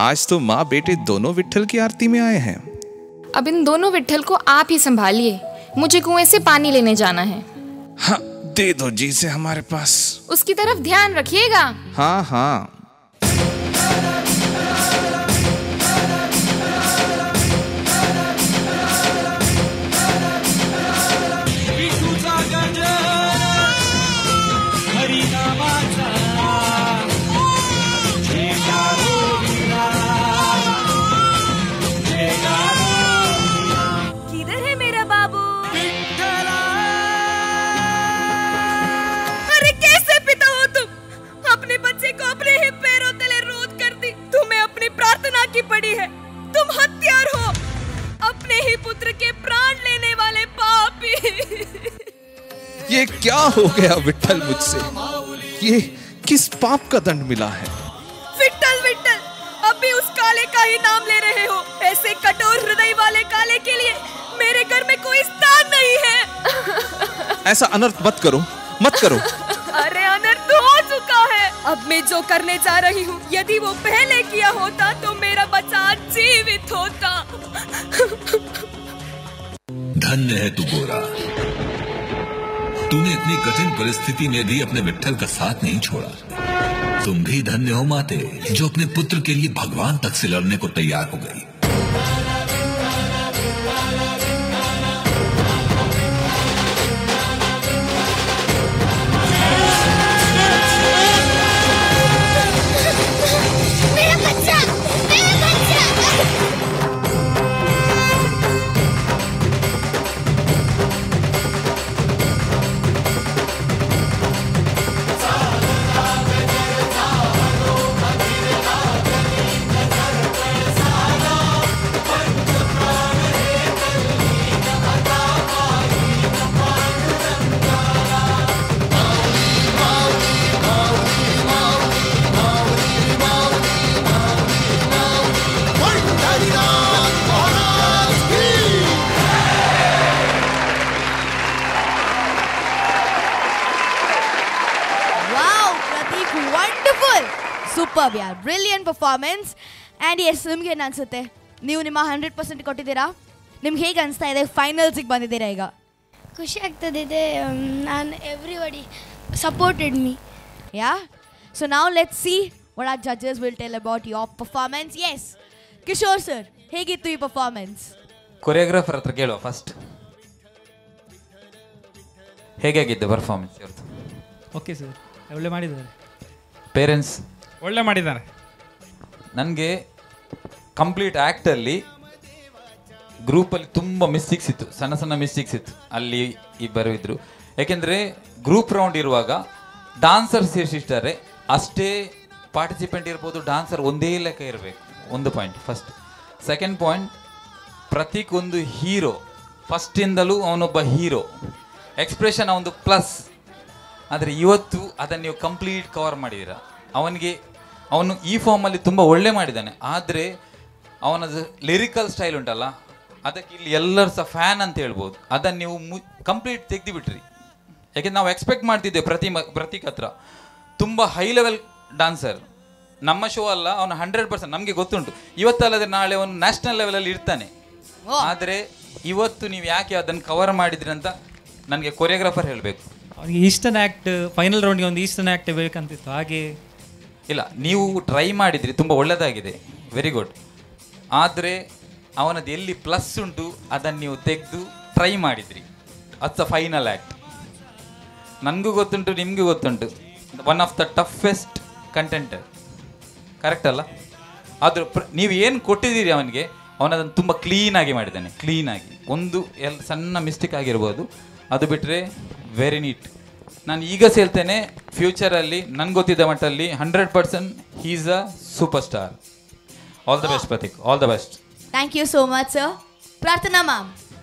आज तो माँ बेटे दोनों विट्ठल की आरती में आए हैं। अब इन दोनों विट्ठल को आप ही संभालिए, मुझे कुएं से पानी लेने जाना है। हाँ, दे दो जी से हमारे पास। उसकी तरफ ध्यान रखिएगा। हाँ हाँ। जयकारो क्या हो गया विट्ठल मुझसे? ये किस पाप का दंड मिला है? विट्ठल विट्ठल, अब भी उस काले का ही नाम ले रहे हो। ऐसे कठोर हृदय वाले काले के लिए मेरे घर में कोई स्थान नहीं है। ऐसा अनर्थ मत करो, मत करो। अरे अनर्थ हो चुका है। अब मैं जो करने जा रही हूँ, यदि वो पहले किया होता तो मेरा बच्चा जीवित होता। धन्य है तू गोरा, तूने इतनी कठिन परिस्थिति में भी अपने विट्ठल का साथ नहीं छोड़ा। तुम भी धन्य हो माते, जो अपने पुत्र के लिए भगवान तक से लड़ने को तैयार हो गई। मेरा बच्चा, मेरा बच्चा। ಸೂಪರ್ ಯಾರ್, ಬ್ರಿಲಿಯಂಟ್ ಪರ್ಫಾರ್ಮೆನ್ಸ್. ಆ್ಯಂಡ್ ಎಸ್, ನಿಮ್ಗೆ ಏನು ಅನಿಸುತ್ತೆ? ನೀವು ನಿಮ್ಮ 100% ಕೊಟ್ಟಿದ್ದೀರಾ. ನಿಮ್ಗೆ ಹೇಗೆ ಅನಿಸ್ತಾ ಇದೆ? ಫೈನಲ್ಸಿಗೆ ಬಂದಿದ್ದೀರಾ ಈಗ. ಖುಷಿ ಆಗ್ತದಿದೆ. ನಾನು everybody supported me. Yeah, so ನಾವು let's see what are judges will tell about your performance. Yes Kishore sir, ಹೇಗಿತ್ತು ಈ ಪರ್ಫಾರ್ಮೆನ್ಸ್? ಕೊರಿಯೋಗ್ರಾಫರ್ ಹತ್ರ ಕೇಳುವ ಫಸ್ಟ್. ಹೇಗಾಗಿದ್ದು ಪರ್ಫಾರ್ಮೆನ್ಸ್ ಇವತ್ತು? ಓಕೆ ಸರ್, ಒಳ್ಳೆ ಮಾಡಿದ್ದಾರೆ. ಪೇರೆಂಟ್ಸ್ ಒಳ್ಳೆ ಮಾಡಿದ್ದಾರೆ. ನನಗೆ ಕಂಪ್ಲೀಟ್ ಆ್ಯಕ್ಟಲ್ಲಿ ಗ್ರೂಪಲ್ಲಿ ತುಂಬ ಮಿಸ್ಟೇಕ್ಸ್ ಇತ್ತು, ಸಣ್ಣ ಸಣ್ಣ ಮಿಸ್ಟೇಕ್ಸ್ ಇತ್ತು. ಅಲ್ಲಿ ಇಬ್ಬರು ಇದ್ದರು. ಯಾಕೆಂದರೆ ಗ್ರೂಪ್ ರೌಂಡ್ ಇರುವಾಗ ಡಾನ್ಸರ್ ಸೇರಿಸಿರ್ತಾರೆ, ಅಷ್ಟೇ ಪಾರ್ಟಿಸಿಪೆಂಟ್ ಇರ್ಬೋದು, ಡಾನ್ಸರ್ ಒಂದೇ ಲೆಕ್ಕ ಇರಬೇಕು. ಒಂದು point first. Second point, Prateek ಒಂದು ಹೀರೋ, ಫಸ್ಟಿಂದಲೂ ಅವನೊಬ್ಬ ಹೀರೋ, ಎಕ್ಸ್ಪ್ರೆಷನ್ ಅವನದು ಪ್ಲಸ್. ಆದರೆ ಇವತ್ತು ಅದನ್ನು ನೀವು ಕಂಪ್ಲೀಟ್ ಕವರ್ ಮಾಡಿದ್ದೀರ. ಅವನು ಈ ಫಾರ್ಮಲ್ಲಿ ತುಂಬ ಒಳ್ಳೆ ಮಾಡಿದ್ದಾನೆ. ಆದರೆ ಅವನದು ಲಿರಿಕಲ್ ಸ್ಟೈಲ್ ಉಂಟಲ್ಲ, ಅದಕ್ಕೆ ಇಲ್ಲಿ ಎಲ್ಲರೂ ಸಹ ಫ್ಯಾನ್ ಅಂತ ಹೇಳ್ಬೋದು. ಅದನ್ನು ನೀವು ಕಂಪ್ಲೀಟ್ ತೆಗೆದುಬಿಟ್ರಿ. ಯಾಕೆಂದ್ರೆ ನಾವು ಎಕ್ಸ್ಪೆಕ್ಟ್ ಮಾಡ್ತಿದ್ದೆ ಪ್ರತೀಕ್ ಹತ್ರ ತುಂಬ ಹೈ ಲೆವೆಲ್ ಡಾನ್ಸರ್. ನಮ್ಮ ಶೋ ಅಲ್ಲ, ಅವನು 100% ನಮಗೆ ಗೊತ್ತುಂಟು. ಇವತ್ತಲ್ಲದೆ ನಾಳೆ ಅವನು ನ್ಯಾಷನಲ್ ಲೆವೆಲಲ್ಲಿ ಇರ್ತಾನೆ. ಆದರೆ ಇವತ್ತು ನೀವು ಯಾಕೆ ಅದನ್ನು ಕವರ್ ಮಾಡಿದ್ರಿ ಅಂತ ನನಗೆ ಕೊರಿಯೋಗ್ರಾಫರ್ ಹೇಳಬೇಕು. ಅವನಿಗೆ ಈಸ್ಟರ್ನ್ ಆ್ಯಕ್ಟ್, ಫೈನಲ್ ರೌಂಡ್ಗೆ ಒಂದು ಈಸ್ಟರ್ನ್ ಆ್ಯಕ್ಟ್ ಬೇಕಂತಿತ್ತು. ಹಾಗೆ ಇಲ್ಲ, ನೀವು ಟ್ರೈ ಮಾಡಿದ್ರಿ, ತುಂಬ ಒಳ್ಳೆಯದಾಗಿದೆ, ವೆರಿ ಗುಡ್. ಆದರೆ ಅವನದು ಎಲ್ಲಿ ಪ್ಲಸ್ ಉಂಟು ಅದನ್ನು ನೀವು ತೆಗೆದು ಟ್ರೈ ಮಾಡಿದ್ರಿ. It's a final act. ನನಗೂ ಗೊತ್ತುಂಟು, ನಿಮಗೂ ಗೊತ್ತುಂಟು, one of the toughest contender, correct ಅಲ್ಲ? ಆದರೂ ನೀವು ಏನು ಕೊಟ್ಟಿದ್ದೀರಿ ಅವನಿಗೆ, ಅವನದನ್ನು ತುಂಬ ಕ್ಲೀನಾಗಿ ಮಾಡಿದ್ದಾನೆ. ಕ್ಲೀನಾಗಿ ಒಂದು ಸಣ್ಣ ಮಿಸ್ಟೇಕ್ ಆಗಿರ್ಬೋದು, ಅದು ಬಿಟ್ಟರೆ ವೆರಿ ನೀಟ್. ನಾನು ಈಗ ಹೇಳ್ತೇನೆ, ಫ್ಯೂಚರಲ್ಲಿ ನನಗೆ ಗೊತ್ತಿದ್ದ ಮಟ್ಟಲ್ಲಿ 100% he is a super star. All the best Pratik, all the best. Thank you so much sir. Prarthana ma'am.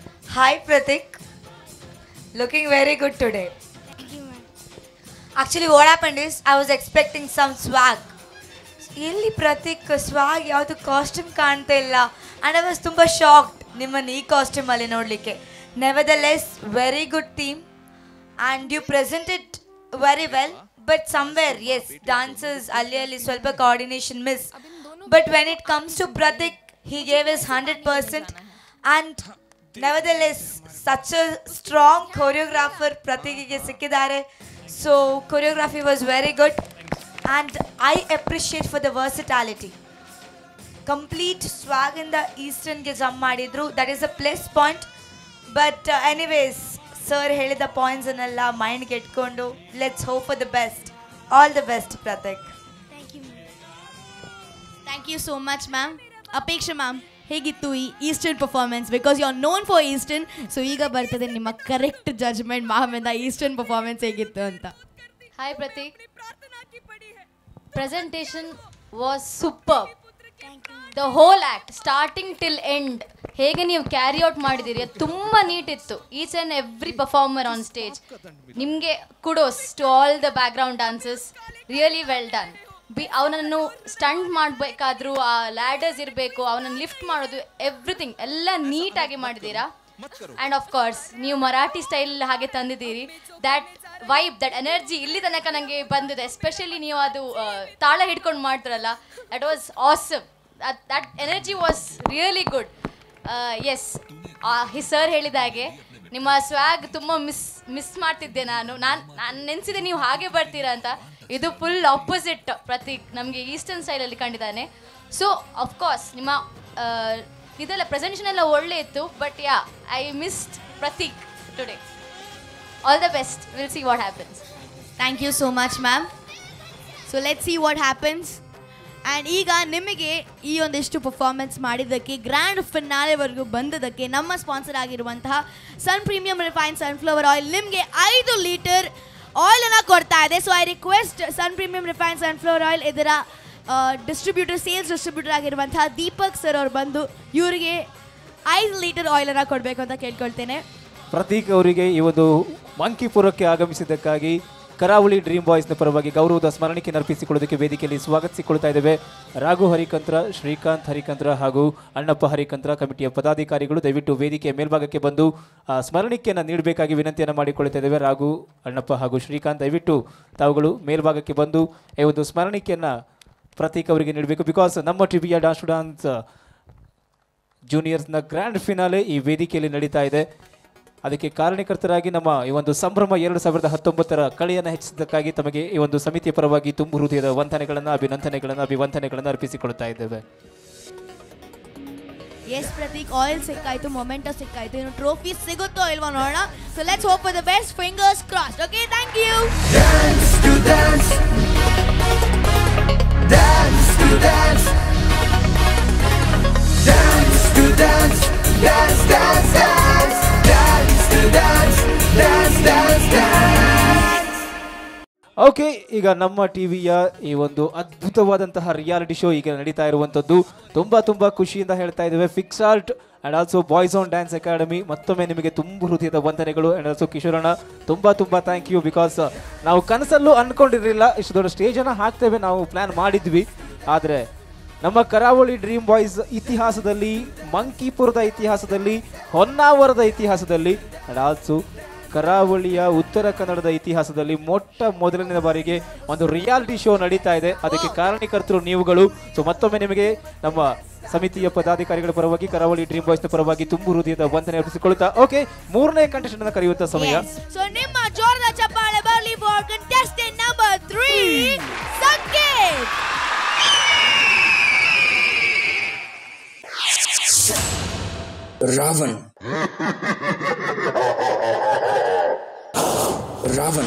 Hi Pratik, looking very good today. Actually what happened is I was expecting some swag. ಎಲ್ಲಿ ಪ್ರತೀಕ್ ಸ್ವಾಗ್ ಯಾವುದು costume ಕಾಣ್ತಾ ಇಲ್ಲ. And I was ತುಂಬ shocked ನಿಮ್ಮನ್ನು ಈ ಕಾಸ್ಟ್ಯೂಮಲ್ಲಿ ನೋಡಲಿಕ್ಕೆ. Nevertheless very good theme and you presented very well. But somewhere as dancers ಅಲ್ಲಿ ಸ್ವಲ್ಪ coordination miss. But when it comes to Prateek he gave his 100% and nevertheless such a strong choreographer ಪ್ರತೀಕಿಗೆ ಸಿಕ್ಕಿದ್ದಾರೆ. So choreography was very good and I appreciate for the versatility. Complete swag in the eastern ಗೆ jump ಮಾಡಿದ್ರು, that is a plus point. But anyways sir ಹೇಳಿದ points ಅನ್ನೆಲ್ಲ ಮೈಂಡ್ಗೆ ಇಟ್ಕೊಂಡು let's hope for the best. All the best Pratik. Thank you so much ma'am. Apeksha ma'am, ಹೇಗಿತ್ತು ಈ eastern performance? Because you are known for eastern. So ಈಗ ಬರ್ತದೆ ನಿಮ್ಮ correct judgement ಮ್ಯಾಮಿಂದ ಈಸ್ಟರ್ನ್ ಪರ್ಫಾರ್ಮೆನ್ಸ್ ಹೇಗಿತ್ತು ಅಂತ. Hi Pratik, presentation was super. The whole act, starting till end, ಹೇಗೆ ನೀವು ಕ್ಯಾರಿ ಔಟ್ ಮಾಡಿದ್ದೀರಿ ಅದು ತುಂಬ ನೀಟ್ ಇತ್ತು. Each and every performer on stage. ನಿಮಗೆ kudos to all the background dancers, really well done. ಅವನನ್ನು ಸ್ಟಂಟ್ ಮಾಡಬೇಕಾದ್ರೂ ಆ ಲ್ಯಾಡರ್ಸ್ ಇರಬೇಕು, ಅವನನ್ನು ಲಿಫ್ಟ್ ಮಾಡೋದು, ಎವ್ರಿಥಿಂಗ್ ಎಲ್ಲ ನೀಟಾಗಿ ಮಾಡಿದ್ದೀರಾ. ಆ್ಯಂಡ್ ಆಫ್ ಕೋರ್ಸ್ ನೀವು ಮರಾಠಿ ಸ್ಟೈಲ್ ಹಾಗೆ ತಂದಿದ್ದೀರಿ. ದ್ಯಾಟ್ ವೈಬ್, ದಟ್ ಎನರ್ಜಿ ಇಲ್ಲಿ ತನಕ ನನಗೆ ಬಂದಿದೆ. ಎಸ್ಪೆಷಲಿ ನೀವು ಅದು ತಾಳ ಹಿಡ್ಕೊಂಡು ಮಾಡ್ತಾರಲ್ಲ, that was awesome. That energy was really good. Yes, sir ಹೇಳಿದ ಹಾಗೆ ನಿಮ್ಮ ಸ್ವ್ಯಾಗ್ ತುಂಬ ಮಿಸ್ ಮಾಡ್ತಿದ್ದೆ. ನಾನು ನೆನೆಸಿದೆ ನೀವು ಹಾಗೆ ಬರ್ತೀರಾ ಅಂತ. ಇದು ಫುಲ್ ಆಪೋಸಿಟ್ ಪ್ರತೀಕ್, ನಮಗೆ ಈಸ್ಟರ್ನ್ ಸ್ಟೈಲಲ್ಲಿ ಕಂಡಿದ್ದಾನೆ. ಸೊ ಅಫ್ಕೋರ್ಸ್ ನಿಮ್ಮ ಇದೆಲ್ಲ ಪ್ರೆಸೆಂಟೇಷನ್ ಎಲ್ಲ ಒಳ್ಳೆ ಇತ್ತು. But yeah, I missed Pratik today. All the best. Will see what happens. Thank you so much ma'am. So let's see what happens. And ಈಗ ನಿಮಗೆ ಈ ಒಂದಿಷ್ಟು ಪರ್ಫಾರ್ಮೆನ್ಸ್ ಮಾಡಿದ್ದಕ್ಕೆ, ಗ್ರ್ಯಾಂಡ್ ಫಿನಾಲೆವರೆಗೂ ಬಂದದಕ್ಕೆ ನಮ್ಮ ಸ್ಪಾನ್ಸರ್ ಆಗಿರುವಂತಹ sun premium refine sunflower oil ನಿಮಗೆ 5 litre ಆಯಿಲನ್ನು ಕೊಡ್ತಾ ಇದೆ. So I request sun premium refine sunflower oil ಇದರ ಡಿಸ್ಟ್ರಿಬ್ಯೂಟರ್, ಸೇಲ್ಸ್ ಡಿಸ್ಟ್ರಿಬ್ಯೂಟರ್ ಆಗಿರುವಂತಹ ದೀಪಕ್ ಸರ್ ಅವ್ರು ಬಂದು ಇವರಿಗೆ 5 ಲೀಟರ್ ಆಯಿಲನ್ನು ಕೊಡಬೇಕು ಅಂತ ಕೇಳ್ಕೊಳ್ತೇನೆ. ಪ್ರತೀಕ್ ಅವರಿಗೆ ಈ ಒಂದು ಮಂಕಿಪುರಕ್ಕೆ ಆಗಮಿಸಿದ್ದಕ್ಕಾಗಿ ಕರಾವಳಿ ಡ್ರೀಮ್ ಬಾಯ್ಸ್ನ ಪರವಾಗಿ ಗೌರವದ ಸ್ಮರಣಿಕೆ ಅರ್ಪಿಸಿಕೊಳ್ಳೋದಕ್ಕೆ ವೇದಿಕೆಯಲ್ಲಿ ಸ್ವಾಗತಿಸಿಕೊಳ್ತಾ ಇದ್ದೇವೆ. ರಾಘು ಹರಿಕಂತ್ರ, ಶ್ರೀಕಾಂತ್ ಹರಿಕಂತ್ರ ಹಾಗೂ ಅಣ್ಣಪ್ಪ ಹರಿಕಂತ್ರ ಕಮಿಟಿಯ ಪದಾಧಿಕಾರಿಗಳು ದಯವಿಟ್ಟು ವೇದಿಕೆಯ ಮೇಲ್ಭಾಗಕ್ಕೆ ಬಂದು ಸ್ಮರಣಿಕೆಯನ್ನು ನೀಡಬೇಕಾಗಿ ವಿನಂತಿಯನ್ನು ಮಾಡಿಕೊಳ್ತಾ ಇದ್ದೇವೆ. ರಾಘು, ಅಣ್ಣಪ್ಪ ಹಾಗೂ ಶ್ರೀಕಾಂತ್ ದಯವಿಟ್ಟು ತಾವುಗಳು ಮೇಲ್ಭಾಗಕ್ಕೆ ಬಂದು ಈ ಒಂದು ಸ್ಮರಣಿಕೆಯನ್ನು ಪ್ರತೀಕ್ ಅವರಿಗೆ ನೀಡಬೇಕು. ಬಿಕಾಸ್ ನಮ್ಮ ಟಿವಿಯ ಡಾನ್ಸ್ ಟು ಡಾನ್ಸ್ ಜೂನಿಯರ್ಸ್ನ ಗ್ರ್ಯಾಂಡ್ ಫಿನಾಲೆ ಈ ವೇದಿಕೆಯಲ್ಲಿ ನಡೀತಾ ಇದೆ. ಅದಕ್ಕೆ ಕಾರಣಕರ್ತರಾಗಿ ನಮ್ಮ ಈ ಒಂದು ಸಂಭ್ರಮ 2019 ಕಳೆಯನ್ನು ಹೆಚ್ಚಿಸಿದ್ದಕ್ಕಾಗಿ ತಮಗೆ ಈ ಒಂದು ಸಮಿತಿಯ ಪರವಾಗಿ ತುಂಬು ಹೃದಯದ ವಂದನೆಗಳನ್ನು, ಅಭಿವಂದನೆಗಳನ್ನು ಅರ್ಪಿಸಿಕೊಳ್ತಾ ಇದ್ದೇವೆ. ಎಸ್ ಪ್ರತೀಕ್, ಆಯಿಲ್ ಸಿಕ್ಕಾಯ್ತು, ಮೊಮೆಂಟೋ ಸಿಕ್ಕಾಯ್ತು, ಇನ್ನು ಟ್ರೋಫಿ ಸಿಗುತ್ತೋ ಇಲ್ವೋ ನೋಡೋಣ. So let's hope for the best. Fingers crossed. Okay, thank you. Dance to dance, dance to dance, dance to dance, dance, dance, dance, dance to dance, dance, dance, dance. Okay, ಈಗ ನಮ್ಮ ಟಿವಿಯ ಈ ಒಂದು ಅದ್ಭುತವಾದಂತಹ reality show ಈಗ ನಡೀತಾ ಇರುವಂಥದ್ದು. ತುಂಬ ಖುಷಿಯಿಂದ ಹೇಳ್ತಾ ಇದ್ದೇವೆ. Fix art and also boys on dance academy ಮತ್ತೊಮ್ಮೆ ನಿಮಗೆ ತುಂಬ ಹೃದಯದ ವಂದನೆಗಳು. ಆ್ಯಂಡ್ ಆಲ್ಸೋ ಕಿಶೋರಣ್ಣ ತುಂಬ ಥ್ಯಾಂಕ್ ಯು. ಬಿಕಾಸ್ ನಾವು ಕನಸಲ್ಲೂ ಅಂದ್ಕೊಂಡಿರಲಿಲ್ಲ ಇಷ್ಟು ದೊಡ್ಡ ಸ್ಟೇಜನ್ನು ಹಾಕ್ತೇವೆ, ನಾವು ಪ್ಲ್ಯಾನ್ ಮಾಡಿದ್ವಿ. ಆದರೆ ನಮ್ಮ ಕರಾವಳಿ ಡ್ರೀಮ್ ಬಾಯ್ಸ್ ಇತಿಹಾಸದಲ್ಲಿ, ಮಂಕಿಪುರದ ಇತಿಹಾಸದಲ್ಲಿ, ಹೊನ್ನಾವರದ ಇತಿಹಾಸದಲ್ಲಿ ಆ್ಯಂಡ್ ಆಲ್ಸೋ ಕರಾವಳಿಯ ಉತ್ತರ ಕನ್ನಡದ ಇತಿಹಾಸದಲ್ಲಿ ಮೊದಲನೇ ಬಾರಿಗೆ ಒಂದು ರಿಯಾಲಿಟಿ ಶೋ ನಡೀತಾ ಇದೆ. ಅದಕ್ಕೆ ಕಾರಣಕರ್ತರು ನೀವುಗಳು. ಸೊ ಮತ್ತೊಮ್ಮೆ ನಿಮಗೆ ನಮ್ಮ ಸಮಿತಿಯ ಪದಾಧಿಕಾರಿಗಳ ಪರವಾಗಿ, ಕರಾವಳಿ ಡ್ರೀಮ್ ಬಾಯ್ಸ್ನ ಪರವಾಗಿ ತುಂಬ ಹೃದಯದ ವಂದನೆ ಅರ್ಪಿಸಿಕೊಳ್ಳುತ್ತಾ ಓಕೆ, 3ನೇ ಕಂಟೆಸ್ಟೆಂಟ್ ಅನ್ನು ಕರೆಯುವಂತ ಸಮಯ. ಸೊ ನಿಮ್ಮ ಜೋರದ ಚಪ್ಪಾಳೆ ಬರಲಿ ಫಾರ್ ಕಂಟೆಸ್ಟೆಂಟ್ ನಂಬರ್ 3 ಸಂಕೇತ್. रावण रावण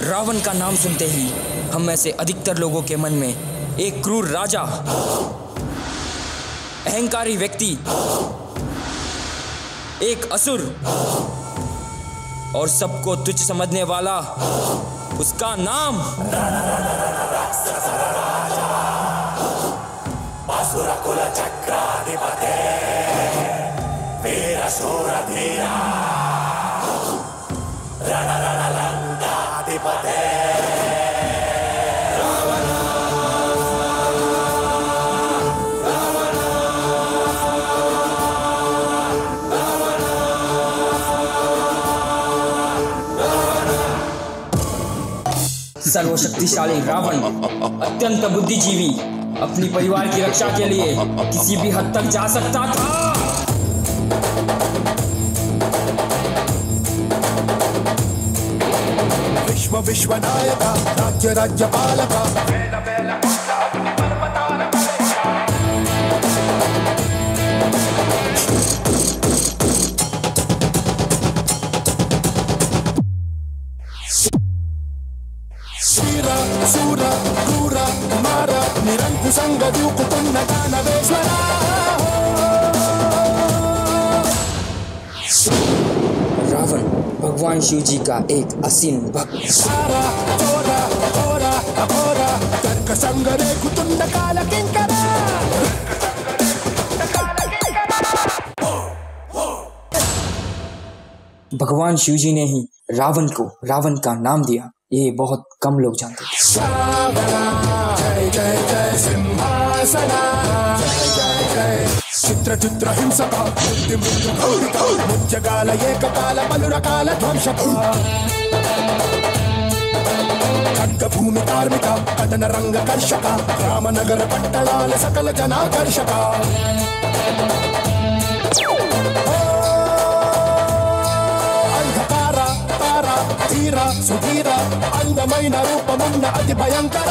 रावण का नाम सुनते ही हम में से अधिकतर लोगों के मन में एक क्रूर राजा, अहंकारी व्यक्ति, एक असुर और सबको तुच्छ समझने वाला उसका नाम असुरकुल चक्राधिपते वीरशूरधीरा रणरणलङ्काधिपते सर्वशक्तिशाली रावण अत्यंत बुद्धिजीवी, अपनी परिवार की रक्षा के लिए किसी भी हद तक जा सकता था। विश्वनायक राज्यपालक ಶೂರ ಕ್ರೂರ ಕುಮಾರ ನಿರಂಕುಶಂಗ ದೂಕುತುಂಡ ದಾನವೇಶ್ವರ. रावण भगवान शिव जी का एक असीम भक्त. तर्क संगरे कुतुंड काल किंकर भगवान शिव जी ने ही रावण को रावण का नाम दिया, ये बहुत कम लोग जानते हैं। जय जय जय सिंहासना, जय जय जय चित्र चित्र हिंसक मृत्यु मृत्यु घोरिक मुज्जगाल एककाल बलुरकाल ध्वंसक खड्ग भूमि कार्मिक कदन रंग कर्षक रामनगर पट्टणाल सकल जनाकर्षक अंधकार तारा धीर सुधीर अंदमैन रूपमुन्न अति भयंकर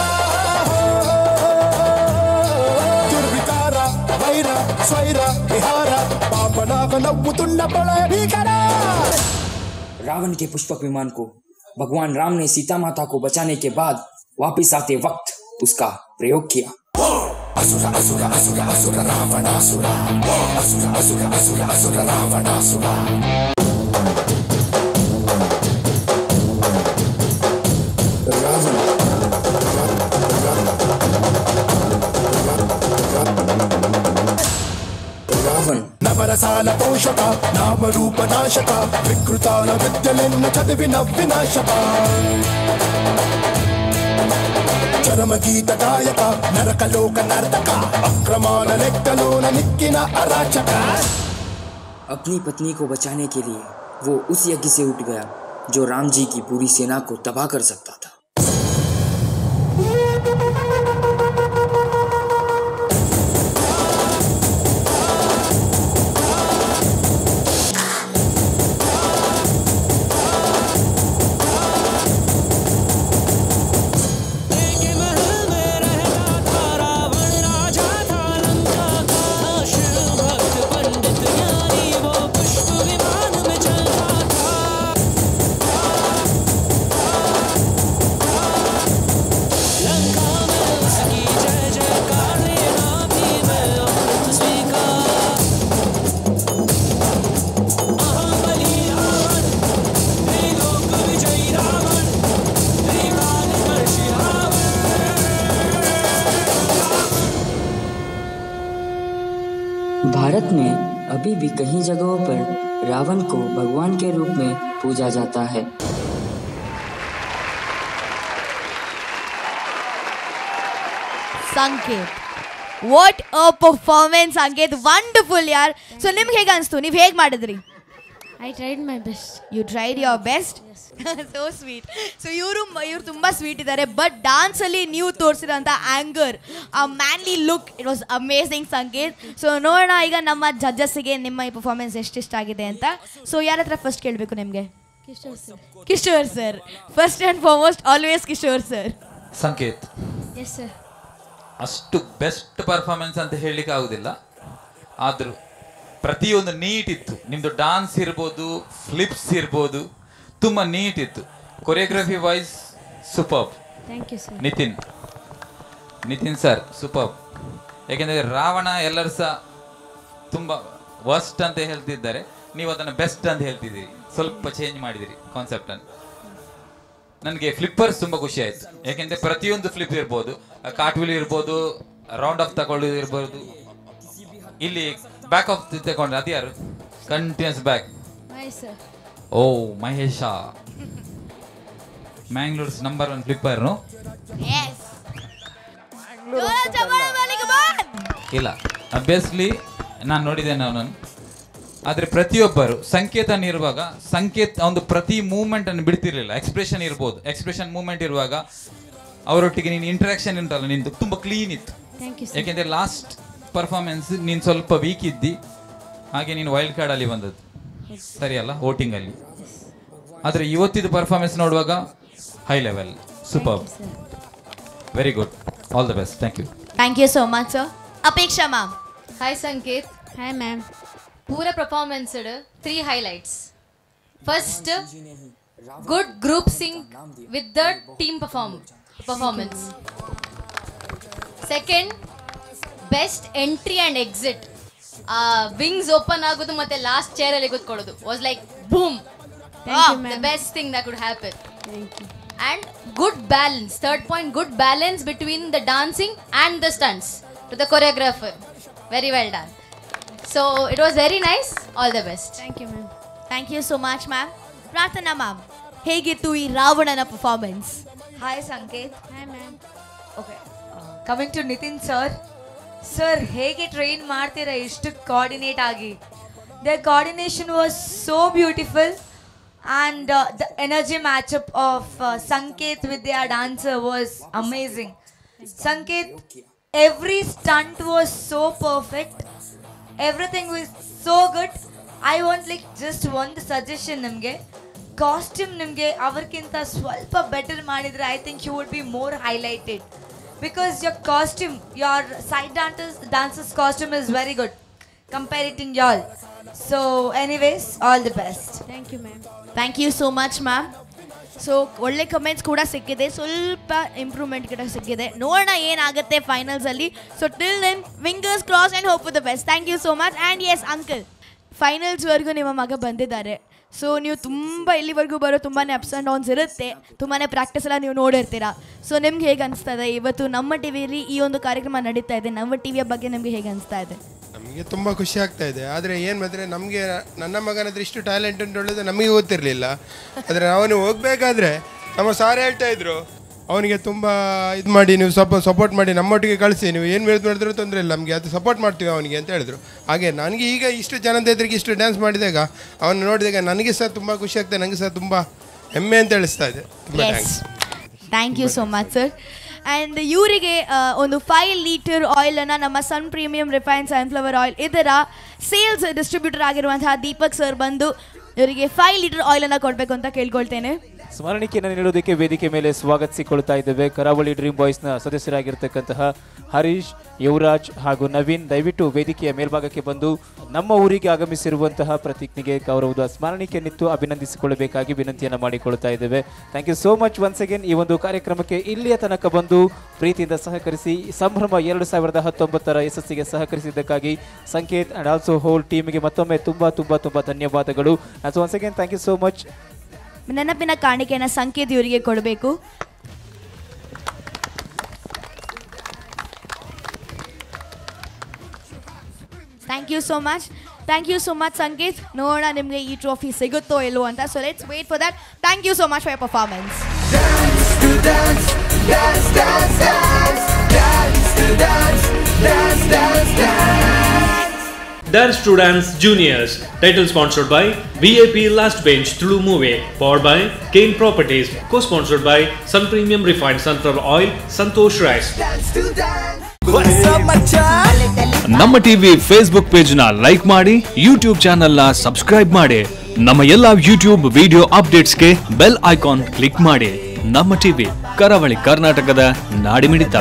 दुर्विकार वैर स्वैर विहार पापनाग नव्वुतुण्ड प्रलय भीकर। रावण के पुष्पक विमान को भगवान राम ने सीता माता को बचाने के बाद वापिस आते वक्त उसका प्रयोग किया। असुर असुर असुर असुर रावणासुर, असुर असुर असुर असुर रावणासुर। नवरसाल पोषक नाम रूप नाशक विकृताल विद्यलेन्न चदिविन विनाशक चरम गीत गायक नरकलोक नर्तक अक्रमान लेक्कलोन निक्किन अराचक। अपनी पत्नी को बचाने के लिए वो उस यज्ञ से उठ गया जो राम जी की पूरी सेना को तबाह कर सकता था। भारत में अभी भी कई जगहों पर रावण को भगवान के रूप में पूजा जाता है। Sanket, what a performance Sanket, wonderful ಯಾರ್. ಸೊ ನಿಮ್ಗೆ ಹೇಗೆ ಅನಿಸ್ತು, ನೀವು ಹೇಗೆ ಮಾಡಿದ್ರಿ? I tried my best. You tried your best? So sweet. So ಇವರು ತುಂಬ ಸ್ವೀಟ್ ಇದ್ದಾರೆ, ಬಟ್ ಡಾನ್ಸಲ್ಲಿ ನೀವು ತೋರಿಸಿರೋಂಥ ಆ್ಯಂಗರ್, ಆ manly look, it was amazing Sanket. So ನೋಡೋಣ ಈಗ ನಮ್ಮ ಜಡ್ಜಸ್ಸಿಗೆ ನಿಮ್ಮ ಈ ಪರ್ಫಾರ್ಮೆನ್ಸ್ ಎಷ್ಟು ಇಷ್ಟ ಆಗಿದೆ ಅಂತ. ಸೊ ಯಾರ ಹತ್ರ ಫಸ್ಟ್ ಕೇಳಬೇಕು ನಿಮಗೆ? Kishore sir. First and foremost always Kishore sir. Sanket, Yes sir. ಅಷ್ಟು ಬೆಸ್ಟ್ ಪರ್ಫಾರ್ಮೆನ್ಸ್ ಅಂತ ಹೇಳಲಿಕ್ಕೆ ಆಗುದಿಲ್ಲ, ಆದರೂ ಪ್ರತಿಯೊಂದು ನೀಟ್ ಇತ್ತು. ನಿಮ್ಮದು ಡಾನ್ಸ್ ಇರ್ಬೋದು, ಫ್ಲಿಪ್ಸ್ ಇರ್ಬೋದು, ತುಂಬ ನೀಟ್ ಇತ್ತು. Choreography wise super. Thank you sir. Nitin sir super. ಯಾಕೆಂದರೆ ರಾವಣ ಎಲ್ಲರೂ ಸಹ ತುಂಬ ವರ್ಸ್ಟ್ ಅಂತ ಹೇಳ್ತಿದ್ದಾರೆ, ನೀವು ಅದನ್ನು ಬೆಸ್ಟ್ ಅಂತ ಹೇಳ್ತಿದ್ದೀರಿ, ಸ್ವಲ್ಪ ಚೇಂಜ್ ಮಾಡಿದಿರಿ ಕಾನ್ಸೆಪ್ಟನ್ನು. ನನಗೆ ಫ್ಲಿಪ್ಪರ್ಸ್ ತುಂಬ ಖುಷಿ ಆಯಿತು, ಯಾಕೆಂದರೆ ಪ್ರತಿಯೊಂದು ಫ್ಲಿಪ್ ಇರ್ಬೋದು, ಕಾರ್ಟ್ವಿಲ್ ಇರ್ಬೋದು, ರೌಂಡ್ ಆಫ್ ತಗೊಳ್ಳೋದು ಇರ್ಬೋದು. ಇಲ್ಲಿ ಬ್ಯಾಕ್ ಆಫ್ ತಗೊಂಡ್ರೆ ಅದು ಯಾರು? Continues back. ಓ ಮಹೇಶ, ಮ್ಯಾಂಗ್ಳೂರ್ಸ್ ನಂಬರ್ 1 ಫ್ಲಿಪ್ಪರ್ನು. ಇಲ್ಲ, ಅಬ್ವಿಯಸ್ಲಿ ನಾನು ನೋಡಿದ್ದೇನೆ ಅವನನ್ನು. ಆದರೆ ಪ್ರತಿಯೊಬ್ಬರು ಸಂಕೇತನಿರುವಾಗ ಸಂಕೇತ್ ಒಂದು ಪ್ರತಿ ಮೂಮೆಂಟನ್ನು ಬಿಡ್ತಿರ್ಲಿಲ್ಲ. ಎಕ್ಸ್ಪ್ರೆಷನ್ ಇರ್ಬೋದು, ಎಕ್ಸ್ಪ್ರೆಷನ್ ಮೂಮೆಂಟ್ ಇರುವಾಗ ಅವರೊಟ್ಟಿಗೆ ನೀನು ಇಂಟ್ರಾಕ್ಷನ್ ಉಂಟಲ್ಲ ನಿಂದು ತುಂಬ ಕ್ಲೀನ್ ಇತ್ತು. ಯಾಕೆಂದರೆ ಲಾಸ್ಟ್ ಪರ್ಫಾರ್ಮೆನ್ಸ್ ನೀನು ಸ್ವಲ್ಪ ವೀಕ್ ಇದ್ದಿ, ಹಾಗೆ ನೀನು ವೈಲ್ಡ್ ಕಾರ್ಡಲ್ಲಿ ಬಂದದ್ದು ಸರಿಯಲ್ಲ ವೋಟಿಂಗಲ್ಲಿ. ಆದರೆ ಇವತ್ತಿದ್ದು ಪರ್ಫಾರ್ಮೆನ್ಸ್ ನೋಡುವಾಗ high level, super, very good, all the best. Thank you. Thank you so much sir. Apeksha ma'am. Hi Sanket. Hi ma'am. ಪೂರ performance 3 highlights. First, good group sync with the team performance. Second, best entry and exit. Wings open ಆಗೋದು ಮತ್ತೆ last chair ಅಲ್ಲಿ ಕೂತ್ಕೊಳ್ಳೋದು was like boom. The best thing that could happen. Thank you. And good balance. Third point, good balance between the dancing and the stunts to the choreographer. Very well done. So it was very nice. All the best. Thank you ma'am. Thank you so much ma'am. ಪ್ರಾರ್ಥನಾ ma'am, ಹೇಗಿತ್ತು ಈ ರಾವಣನ performance? Hi Sanket. Hi ma'am. Okay, coming to Nitin sir. Sir, ಹೇಗೆ train ಮಾಡ್ತೀರಾ ಇಷ್ಟು coordinate ಆಗಿ? The coordination was so beautiful and the energy matchup of Sanket with their dancer was amazing. Sanket, every stunt was so perfect. Everything was so good. I want like just one suggestion nimge. Costume nimge avarkinta swalpa better madidre I think you would be more highlighted, because your costume, your side dancers costume is very good comparing y'all. So anyways, all the best. Thank you ma'am. Thank you so much ma'am. So ಒಳ್ಳೆ comments ಕೂಡ ಸಿಕ್ಕಿದೆ, ಸ್ವಲ್ಪ improvement ಕೂಡ ಸಿಕ್ಕಿದೆ. ನೋಡೋಣ ಏನಾಗುತ್ತೆ ಫೈನಲ್ಸಲ್ಲಿ. So till then fingers cross and hope for the best. Thank you so much. And yes uncle, ಫೈನಲ್ಸ್ವರೆಗೂ ನಿಮ್ಮ ಮಗ ಬಂದಿದ್ದಾರೆ. ಸೊ ನೀವು ತುಂಬ ಇಲ್ಲಿವರೆಗೂ ಬರೋ ತುಂಬಾ ಅಪ್ಸ್ ಆ್ಯಂಡ್ ಡೌನ್ಸ್ ಇರುತ್ತೆ, ತುಂಬಾ ಪ್ರಾಕ್ಟೀಸ್ ಎಲ್ಲ ನೀವು ನೋಡಿರ್ತೀರಾ. ಸೊ ನಿಮ್ಗೆ ಹೇಗೆ ಅನಿಸ್ತಾ ಇದೆ ಇವತ್ತು ನಮ್ಮ ಟಿ ವಿಯಲ್ಲಿ ಈ ಒಂದು ಕಾರ್ಯಕ್ರಮ ನಡೀತಾ ಇದೆ? ನಮ್ಮ ಟಿ ವಿಯ ಬಗ್ಗೆ ನಿಮಗೆ ಹೇಗೆ ಅನಿಸ್ತಾ ಇದೆ? ನಮಗೆ ತುಂಬ ಖುಷಿ ಆಗ್ತಾ ಇದೆ. ಆದರೆ ಏನು ಅಂದರೆ ನಮಗೆ ನನ್ನ ಮಗನ ಹತ್ರ ಇಷ್ಟು ಟ್ಯಾಲೆಂಟ್ ಉಂಟು ಹೇಳೋದು ನಮಗೆ ಗೊತ್ತಿರಲಿಲ್ಲ. ಆದರೆ ಅವನು ಹೋಗಬೇಕಾದ್ರೆ ನಮ್ಮ ಸಾರ್ ಹೇಳ್ತಾ ಇದ್ರು, ಅವನಿಗೆ ತುಂಬ ಇದು ಮಾಡಿ ನೀವು ಸಪೋರ್ಟ್ ಮಾಡಿ ನಮ್ಮೊಟ್ಟಿಗೆ ಕಳಿಸಿ, ನೀವು ಏನು ಮಾಡಿದ್ರು ತೊಂದರೆ ಇಲ್ಲ, ನಮಗೆ ಅದು ಸಪೋರ್ಟ್ ಮಾಡ್ತೀವಿ ಅವನಿಗೆ ಅಂತ ಹೇಳಿದ್ರು. ಹಾಗೆ ನನಗೆ ಈಗ ಇಷ್ಟು ಜನದ ಎದುರಿಗೆ ಇಷ್ಟು ಡ್ಯಾನ್ಸ್ ಮಾಡಿದಾಗ ಅವನು ನೋಡಿದಾಗ ನನಗೆ ಸಹ ತುಂಬ ಖುಷಿ ಆಗ್ತದೆ, ನನಗೆ ಸಹ ತುಂಬ ಹೆಮ್ಮೆ ಅಂತ ಹೇಳಿಸ್ತಾ ಇದೆ. ತುಂಬ thank you so much sir. And ಇವರಿಗೆ ಒಂದು 5 ಲೀಟರ್ ಆಯಿಲನ್ನು ನಮ್ಮ sun premium refined sunflower oil ಇದರ ಸೇಲ್ಸ್ ಡಿಸ್ಟ್ರಿಬ್ಯೂಟರ್ ಆಗಿರುವಂತಹ ದೀಪಕ್ ಸರ್ ಬಂದು ಇವರಿಗೆ 5 ಲೀಟರ್ ಆಯಿಲನ್ನು ಕೊಡಬೇಕು ಅಂತ ಕೇಳ್ಕೊಳ್ತೇನೆ. ಸ್ಮರಣಿಕೆಯನ್ನು ನೀಡೋದಕ್ಕೆ ವೇದಿಕೆ ಮೇಲೆ ಸ್ವಾಗತಿಸಿಕೊಳ್ತಾ ಇದ್ದೇವೆ ಕರಾವಳಿ ಡ್ರೀಮ್ ಬಾಯ್ಸ್ನ ಸದಸ್ಯರಾಗಿರ್ತಕ್ಕಂತಹ ಹರೀಶ್, ಯುವರಾಜ್ ಹಾಗೂ ನವೀನ್. ದಯವಿಟ್ಟು ವೇದಿಕೆಯ ಮೇಲ್ಭಾಗಕ್ಕೆ ಬಂದು ನಮ್ಮ ಊರಿಗೆ ಆಗಮಿಸಿರುವಂತಹ ಪ್ರತಿಜ್ಞೆಗೆ ಗೌರವದ ಸ್ಮರಣಿಕೆಯನ್ನಿತ್ತು ಅಭಿನಂದಿಸಿಕೊಳ್ಳಬೇಕಾಗಿ ವಿನಂತಿಯನ್ನು ಮಾಡಿಕೊಳ್ತಾ ಇದ್ದೇವೆ. Thank you so much once again. ಈ ಒಂದು ಕಾರ್ಯಕ್ರಮಕ್ಕೆ ಇಲ್ಲಿಯ ತನಕ ಬಂದು ಪ್ರೀತಿಯಿಂದ ಸಹಕರಿಸಿ ಸಂಭ್ರಮ 2019 ಯಶಸ್ಸಿಗೆ ಸಹಕರಿಸಿದ್ದಕ್ಕಾಗಿ ಸಂಕೇತ್ ಅಂಡ್ ಆಲ್ಸೋ ಹೋಲ್ ಟೀಮ್ಗೆ ಮತ್ತೊಮ್ಮೆ ತುಂಬ ಧನ್ಯವಾದಗಳು. So once again thank you so much. ನೆನಪಿನ ಕಾಣಿಕೆಯನ್ನು ಸಂಕೇತ್ ಇವರಿಗೆ ಕೊಡಬೇಕು. Thank you so much. Thank you so much Sanket. ನೋಡೋಣ ನಿಮಗೆ ಈ ಟ್ರೋಫಿ ಸಿಗುತ್ತೋ ಇಲ್ಲೋ ಅಂತ. So let's wait for that. Thank you so much for your performance. Dance to Dance Juniors, title sponsored by VIP Last Bench Tulu Movie, powered by Kane Properties, co-sponsored by Sun Premium Refined Sunflower Oil, Santosh Rice. ನಮ್ಮ TV Facebook page ನ like ಮಾಡಿ, YouTube channel ನ subscribe ಮಾಡಿ, ನಮ್ಮ ಎಲ್ಲಾ YouTube video ಅಪ್ಡೇಟ್ಸ್ಗೆ bell icon click ಮಾಡಿ. ನಮ್ಮ ಟಿವಿ, ಕರಾವಳಿ ಕರ್ನಾಟಕದ ನಾಡಿಮಿಡಿತ.